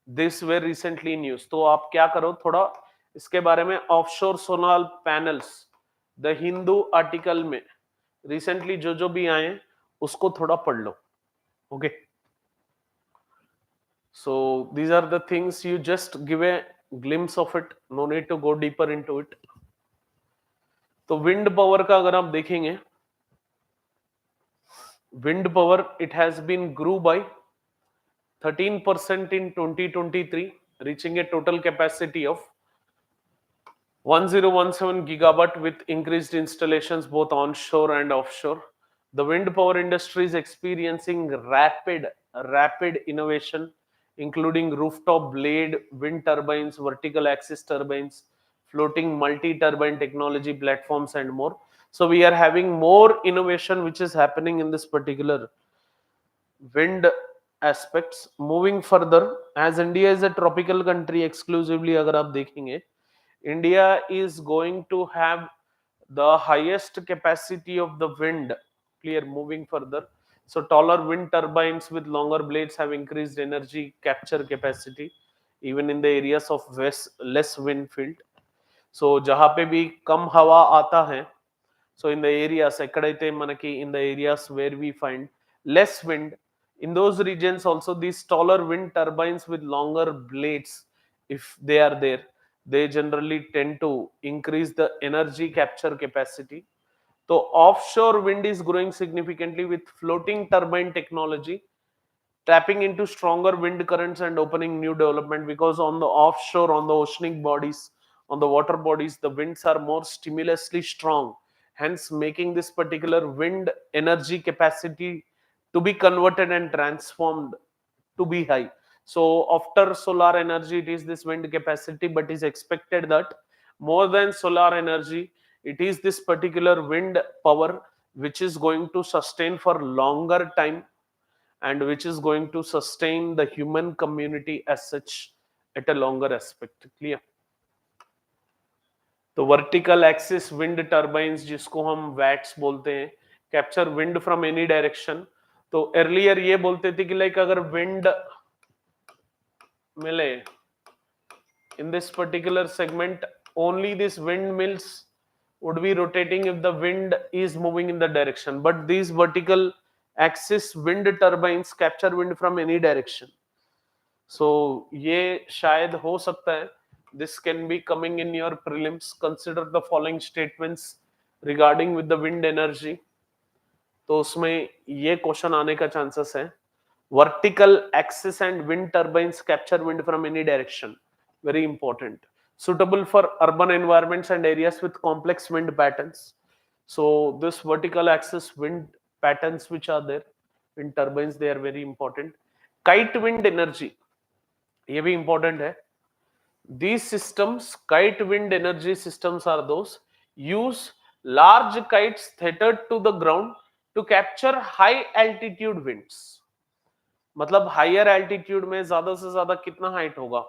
this way recently news. तो आप क्या करो, थोड़ा इसके बारे में, offshore solar panels, the Hindu article में रिसेंटली जो भी आए उसको थोड़ा पढ़ लो। Okay, so these are the things, you just give a glimpse of it, no need to go deeper into it. तो विंड पावर का अगर आप देखेंगे, wind power, it has been grew by 13% in 2023, reaching a total capacity of 1017 gigawatt with increased installations both onshore and offshore. The wind power industry is experiencing rapid innovation, including rooftop blade wind turbines, vertical axis turbines, floating multi-turbine technology platforms, and more. So we are having more innovation which is happening in this particular wind aspects. Moving further, as India is a tropical country exclusively, अगर आप देखेंगे, India is going to have the highest capacity of the wind. Clear. Moving further, so taller wind turbines with longer blades have increased energy capture capacity even in the areas of less wind field. So जहाँ पे भी कम हवा आता है, so in the areas ekkadaithe manaki, in the areas where we find less wind, in those regions also these taller wind turbines with longer blades, if they are there, they generally tend to increase the energy capture capacity. So offshore wind is growing significantly with floating turbine technology tapping into stronger wind currents and opening new development, because on the offshore, on the oceanic bodies, on the water bodies, the winds are more stimulously strong, hence making this particular wind energy capacity to be converted and transformed to be high. So after solar energy, it is this wind capacity, but is expected that more than solar energy, it is this particular wind power which is going to sustain for longer time, and which is going to sustain the human community as such at a longer aspect. Clear? तो vertical axis wind turbines, जिसको हम watts बोलते हैं, capture wind from any direction. तो earlier ये बोलते थे कि लाइक अगर विंड मिले in this particular segment, only this windmills would be rotating if the wind is moving in the direction, but these vertical axis wind turbines capture wind from any direction. So ये शायद हो सकता है, this can be coming in your prelims. Consider the following statements regarding with the wind energy. तो उसमें ये question आने का चांसेस है. Vertical axis and wind turbines capture wind from any direction. Very important. Suitable for urban environments and areas with complex wind patterns. So this vertical axis wind patterns which are there, wind turbines, they are very important. Kite wind energy, ये भी important है. These systems, kite wind energy systems, are those use large kites tethered to the ground to capture high altitude winds. मतलब higher altitude में ज्यादा से ज्यादा कितना height होगा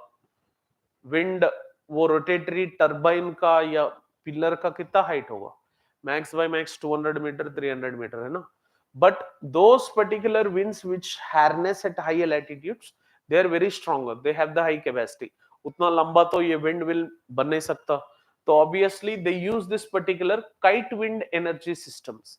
विंड, वो रोटेटरी टर्बाइन का या पिलर का कितना हाइट होगा, max by max 200 metre 300 metre है ना. But those particular winds which harness at high altitudes, they are very stronger, they have the high capacity. उतना लंबा तो ये विंड विल बन नहीं सकता, तो obviously they use this particular kite wind energy systems.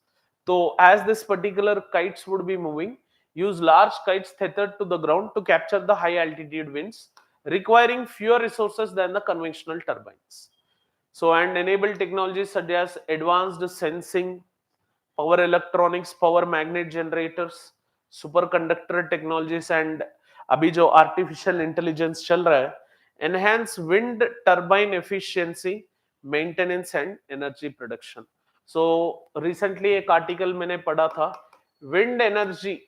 तो as this particular kites would be moving, use large kites tethered to the ground to capture the high altitude winds, requiring fewer resources than the conventional turbines. So and enable technologies such as advanced sensing, power electronics, power magnet generators, superconductor technologies, and अभी जो artificial intelligence चल रहा है, enhance wind turbine efficiency, maintenance and energy production. So recently एक article मैंने पढ़ा था, wind energy,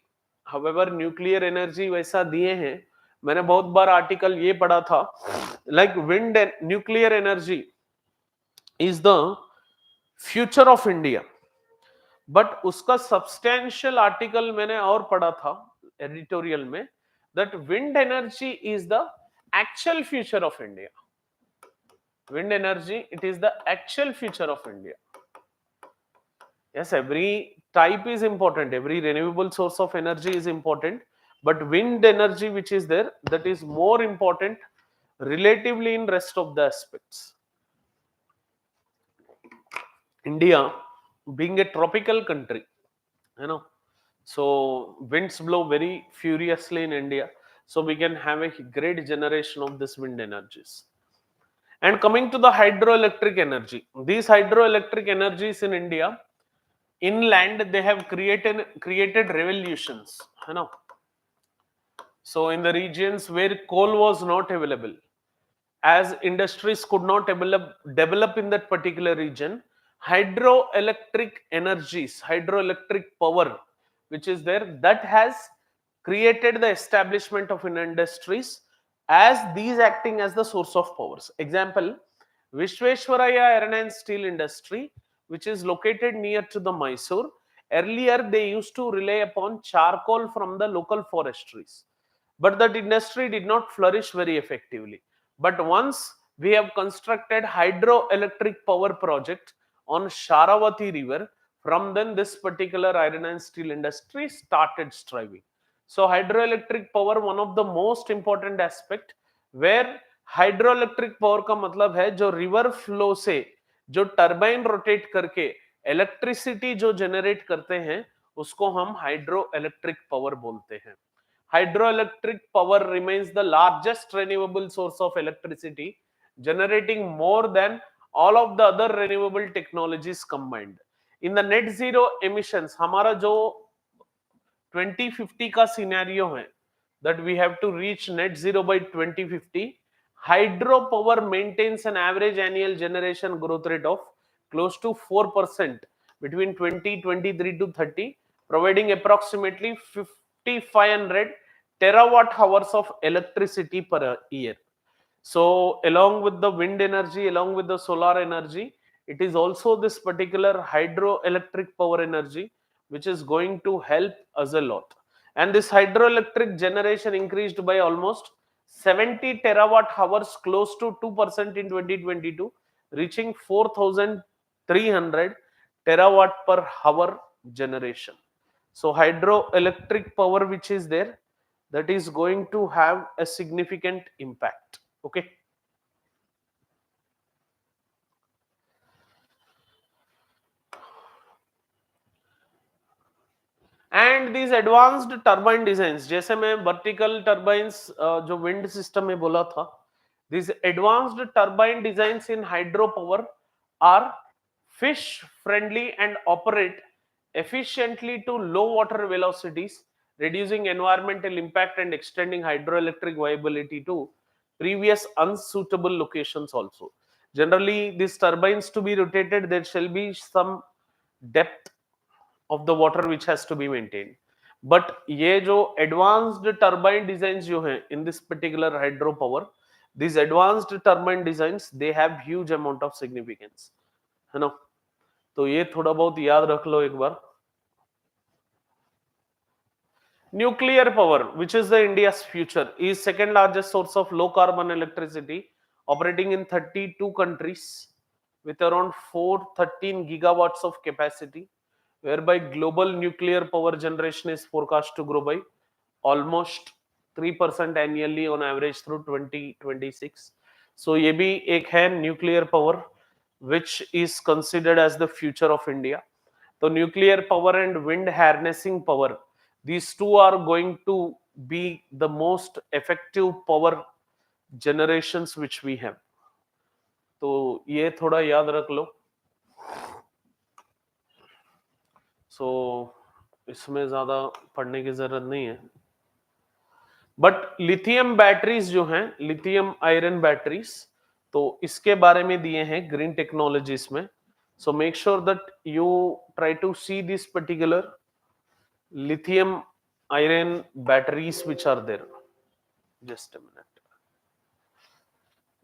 however nuclear energy वैसा दिए हैं. मैंने बहुत बार आर्टिकल ये पढ़ा था, like wind nuclear energy is the future of India, but उसका सब्सटेंशियल आर्टिकल मैंने और पढ़ा था एडिटोरियल में, that wind energy is the actual future of India. Wind energy, it is the actual future of India. Yes, every type is important, every renewable source of energy is important, but wind energy which is there, that is more important relatively in rest of the aspects. India being a tropical country, you know, so winds blow very furiously in India, so we can have a great generation of this wind energies. And coming to the hydroelectric energy, these hydroelectric energies in India, inland, they have created revolutions, you know. So in the regions where coal was not available, as industries could not develop in that particular region, hydroelectric energies, hydroelectric power which is there, that has created the establishment of industries, as these acting as the source of powers. Example, Vishweshwaraya Iron and Steel Industry, which is located near to the Mysore. Earlier, they used to rely upon charcoal from the local forestries, but that industry did not flourish very effectively. But once we have constructed hydroelectric power project on Sharavati River, from then this particular iron and steel industry started striving. So hydroelectric power, one of the most important aspect, where hydroelectric power का मतलब है जो river flow से जो turbine rotate करके electricity जो generate करते हैं, उसको हम हाइड्रो इलेक्ट्रिक पावर बोलते हैं. Hydroelectric power remains the largest renewable source of electricity, generating more than all of the other renewable technologies combined. In the net zero emissions, हमारा जो 2050 का सिनेरियो है, that we have to reach net zero by 2050, hydropower maintains an average annual generation growth rate of close to 4% between 2023 to 30, providing approximately 5500 terawatt hours of electricity per year. So along with the wind energy, along with the solar energy, it is also this particular hydroelectric power energy which is going to help us a lot. And this hydroelectric generation increased by almost 70 terawatt hours, close to 2% in 2022, reaching 4,300 terawatt per hour generation. So hydroelectric power which is there, that is going to have a significant impact. Okay. And these advanced turbine designs, जैसे मैं vertical turbines जो wind system में बोला था, these advanced turbine designs in hydropower are fish friendly and operate efficiently to low water velocities, reducing environmental impact and extending hydroelectric viability to previous unsuitable locations also. Generally, these turbines to be rotated, there shall be some depth of the water which has to be maintained. But ये जो advanced turbine designs जो हैं in this particular hydropower, these advanced turbine designs, they have huge amount of significance, है ना. तो ये थोड़ा बहुत याद रख लो एक बार. Nuclear power, which is the India's future, is second largest source of low carbon electricity, operating in 32 countries with around 413 gigawatts of capacity, whereby global nuclear power generation is forecast to grow by almost 3% annually on average through 2026. So ये भी एक है nuclear power which is considered as the future of India. So nuclear power and wind harnessing power, these two are going to be the most effective power generations which we have. तो ये थोड़ा याद रख लो. सो इसमें ज्यादा पढ़ने की जरूरत नहीं है. बट लिथियम बैटरीज जो हैं, लिथियम आयरन बैटरीज, तो इसके बारे में दिए हैं ग्रीन टेक्नोलॉजीज में. So make sure that you try to see this particular lithium iron batteries which are there. Just a minute.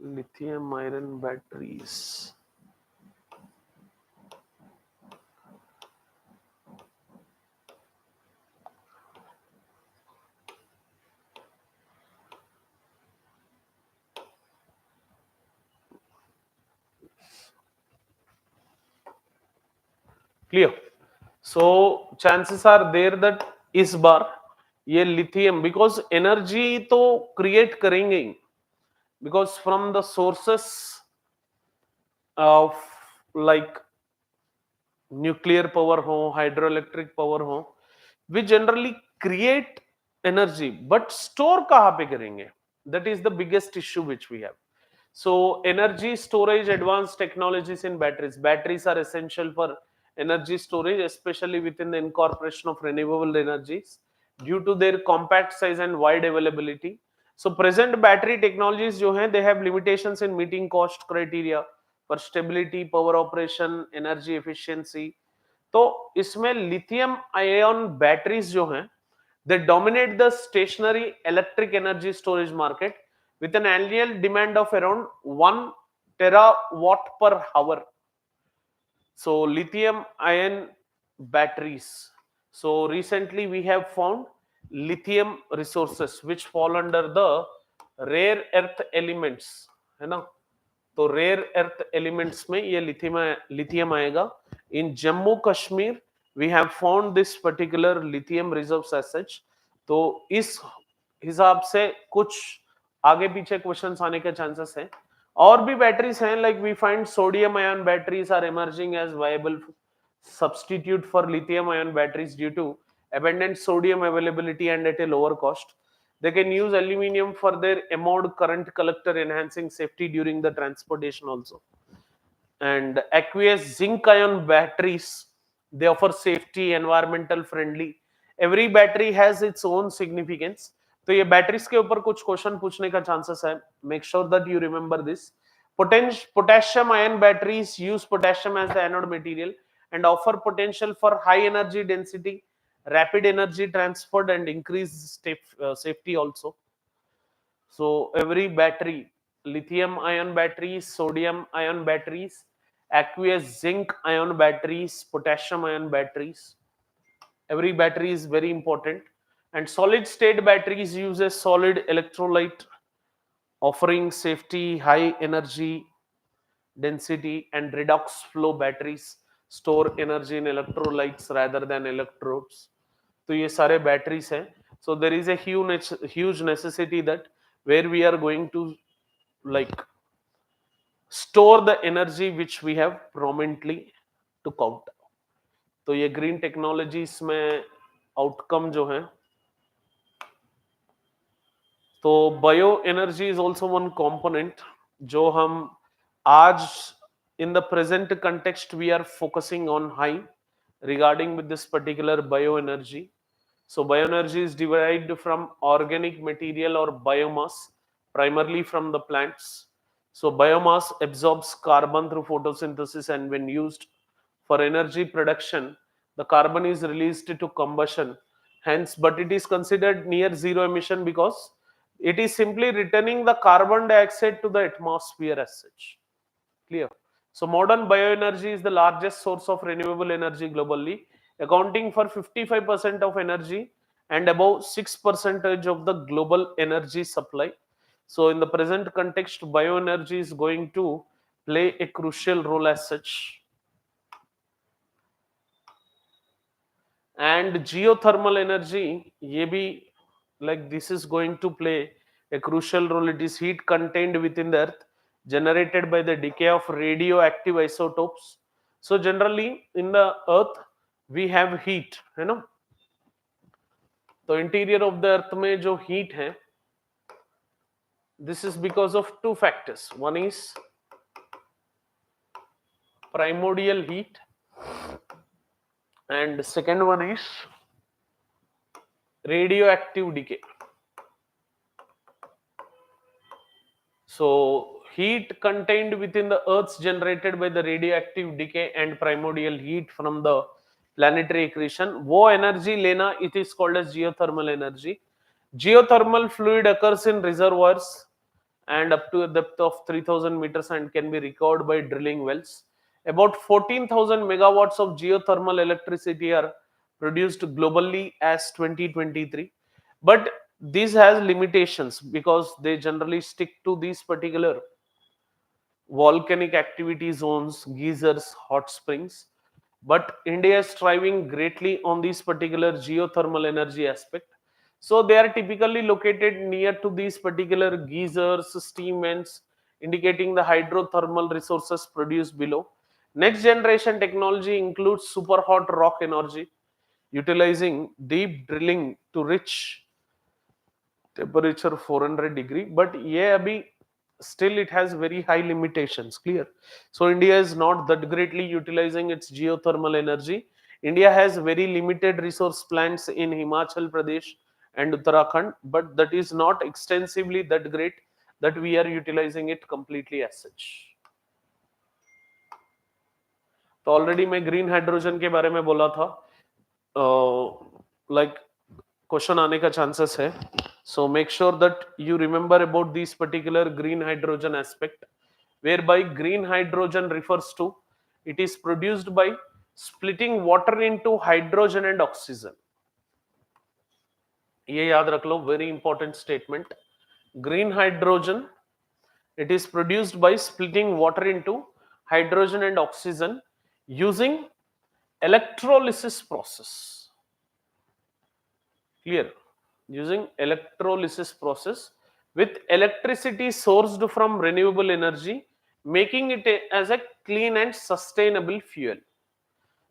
Lithium iron batteries. Clear. So chances are there that इस बार ये लिथियम, बिकॉज एनर्जी तो create करेंगे ही, because from the sources of like nuclear power हो, hydro electric power हो, we generally create energy, but store कहाँ पे करेंगे? That is the biggest issue which we have. So energy storage, advanced technologies in batteries. Batteries are essential for energy storage, especially within the incorporation of renewable energies due to their compact size and wide availability. So present battery technologies जो हैं, they have limitations in meeting cost criteria for stability, power operation, energy efficiency. तो इसमें lithium ion batteries जो हैं, they dominate the stationary electric energy storage market with an annual demand of around 1 terawatt per hour. So lithium ion batteries. So recently we have found lithium resources which fall under the rare earth elements, है ना? तो rare earth elements में ये lithium आएगा. In Jammu Kashmir we have found this particular lithium reserves as such. तो इस हिसाब से कुछ आगे पीछे क्वेश्चंस आने के चांसेस हैं. और भी बैटरीज हैं, like we find sodium ion batteries are emerging as viable substitute for lithium ion batteries due to abundant sodium availability and at a lower cost. They can use aluminum for their amode current collector, enhancing safety during the transportation also. And aqueous zinc ion batteries, they offer safety, environmental friendly. Every battery has its own significance. तो ये batteries के ऊपर कुछ question पूछने का chances है. Make sure that you remember this. Potassium ion batteries use potassium as the anode material and offer potential for high energy density, rapid energy transfer, and increased safety also. So every battery, lithium ion batteries, sodium ion batteries, aqueous zinc ion batteries, potassium ion batteries, every battery is very important. And solid state batteries use a solid electrolyte, offering safety. High energy density and redox flow batteries store energy in electrolytes rather than electrodes. तो ये सारे batteries हैं. So there is a huge necessity that where we are going to like store the energy which we have prominently to count. तो ये green technologies में outcome जो है, तो bio energy is also one component जो हम आज in the present context we are focusing on high regarding with this particular bioenergy. So bioenergy is derived from organic material or biomass, primarily from the plants. So biomass absorbs carbon through photosynthesis, and when used for energy production, the carbon is released to combustion. Hence, but it is considered near zero emission because it is simply returning the carbon dioxide to the atmosphere as such. Clear? So modern bioenergy is the largest source of renewable energy globally, accounting for 55% of energy and above 6% of the global energy supply. So in the present context, bioenergy is going to play a crucial role as such. And geothermal energy, ye bhi, like this is going to play a crucial role. It is heat contained within the earth generated by the decay of radioactive isotopes. So generally in the earth we have heat, you know. तो interior of the earth में जो heat है, this is because of two factors. One is primordial heat and second one is radioactive decay. So heat contained within the earth's generated by the radioactive decay and primordial heat from the planetary accretion, वो energy लेना, it is called as geothermal energy. Geothermal fluid occurs in reservoirs and up to a depth of 3000 meters and can be recovered by drilling wells. About 14,000 megawatts of geothermal electricity are produced globally as 2023. But this has limitations because they generally stick to these particular volcanic activity zones, geysers, hot springs. But India is striving greatly on this particular geothermal energy aspect. So they are typically located near to these particular geysers, steam vents, indicating the hydrothermal resources produced below. Next generation technology includes super hot rock energy, utilizing deep drilling to reach temperature 400 degree, but yeah, abhi still it has very high limitations. Clear? So India is not that greatly utilizing its geothermal energy. India has very limited resource plants in Himachal Pradesh and Uttarakhand, but that is not extensively that great that we are utilizing it completely as such. तो already मैं green hydrogen के बारे में बोला था, like question आने का chances है. So make sure that you remember about this particular green hydrogen aspect, whereby green hydrogen refers to it is produced by splitting water into hydrogen and oxygen. ये याद रख लो, very important statement. Green hydrogen, it is produced by splitting water into hydrogen and oxygen using electrolysis process. Clear? Using electrolysis process with electricity sourced from renewable energy, making it as a clean and sustainable fuel.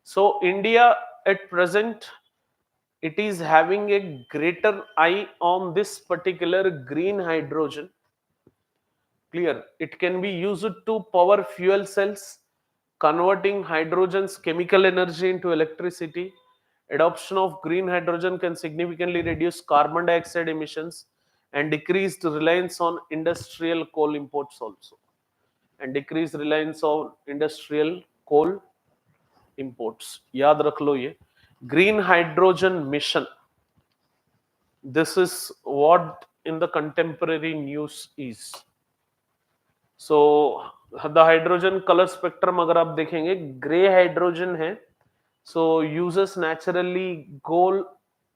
So India at present, it is having a greater eye on this particular green hydrogen. Clear? It can be used to power fuel cells, converting hydrogen's chemical energy into electricity. Adoption of green hydrogen can significantly reduce carbon dioxide emissions and decrease the reliance on industrial coal imports also. And decrease reliance on industrial coal imports. याद रख लो ये. Green hydrogen mission. This is what in the contemporary news is. So the hydrogen colour spectrum अगर आप देखेंगे, grey hydrogen है, सो uses naturally coal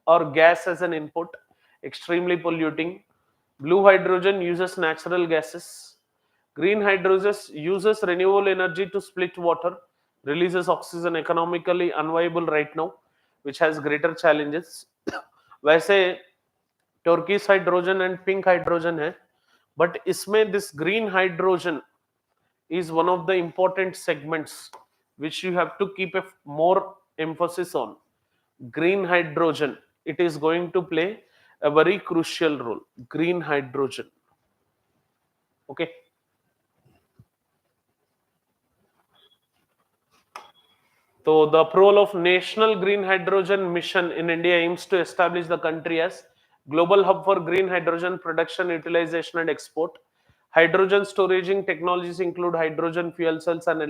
और gas as an input, extremely polluting. Blue hydrogen uses natural gases. Green hydrogen uses renewable energy to split water, releases oxygen, economically unviable right now, which has greater challenges. वैसे Turkish hydrogen and pink hydrogen है, but इसमें this green hydrogen is one of the important segments which you have to keep a more emphasis on. Green hydrogen, it is going to play a very crucial role. Green hydrogen. Okay. So the approval of National Green Hydrogen Mission in India aims to establish the country as global hub for green hydrogen production, utilization and export. Hydrogen storaging technologies include hydrogen fuel cells and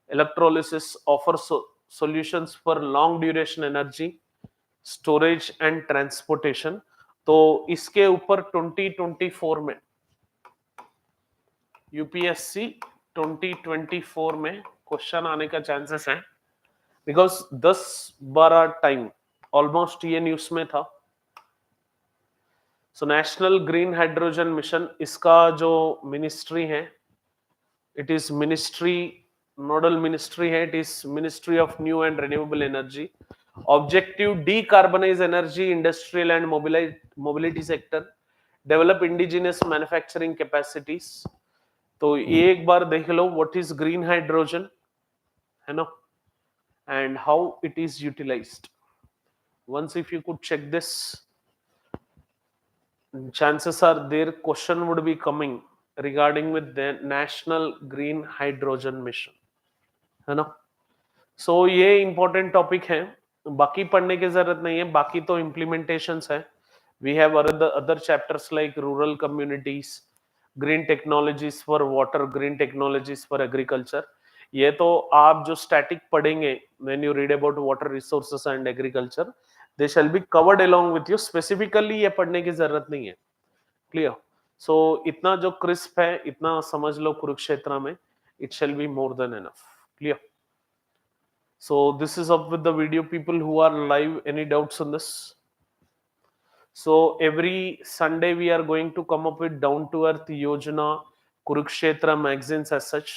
electrolysis offer solutions for long duration energy storage and transportation. तो इसके ऊपर 2024 में UPSC 2024 में question आने का chances है, because 10-12 time almost ये news में था. So national green hydrogen mission, इसका जो मिनिस्ट्री है, it is ministry, nodal ministry है, it is ministry of new and renewable energy. Objective decarbonise energy, industrial and mobility sector, develop indigenous manufacturing capacities. तो ये एक बार देख लो व्हाट इज ग्रीन हाइड्रोजन, है ना, and how it is utilised. once if you could check this, chances are their question would be coming regarding with the national green hydrogen mission, है ना. सो ये इंपॉर्टेंट टॉपिक है, बाकी पढ़ने की जरूरत नहीं है, बाकी तो इम्प्लीमेंटेशंस है. We have other chapters like rural communities, green technologies for water, green technologies for agriculture. ये तो आप जो स्टैटिक पढ़ेंगे when you read about water resources and agriculture, they shall be covered along with you. Specifically ये पढ़ने की जरूरत नहीं है. क्लियर? सो इतना जो क्रिस्प है, इतना समझ लो कुरुक्षेत्र में, it shall be more than enough. Clear? So this is up with the video. People who are live, any doubts on this? So every Sunday we are going to come up with down to earth Yojana, Kurukshetra magazines as such.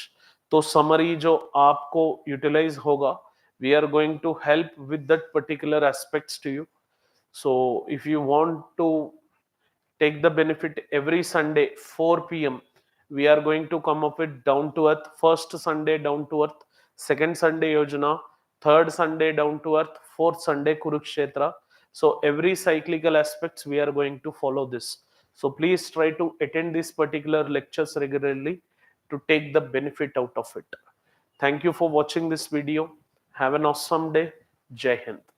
तो summary जो आपको utilize होगा, we are going to help with that particular aspects to you. So if you want to take the benefit, every Sunday 4 p.m. we are going to come up with down to earth. First Sunday down to earth, second Sunday Yojana, third Sunday down to earth, fourth Sunday Kurukshetra. So every cyclical aspects we are going to follow this. So please try to attend these particular lectures regularly to take the benefit out of it. Thank you for watching this video. Have an awesome day. Jai Hind.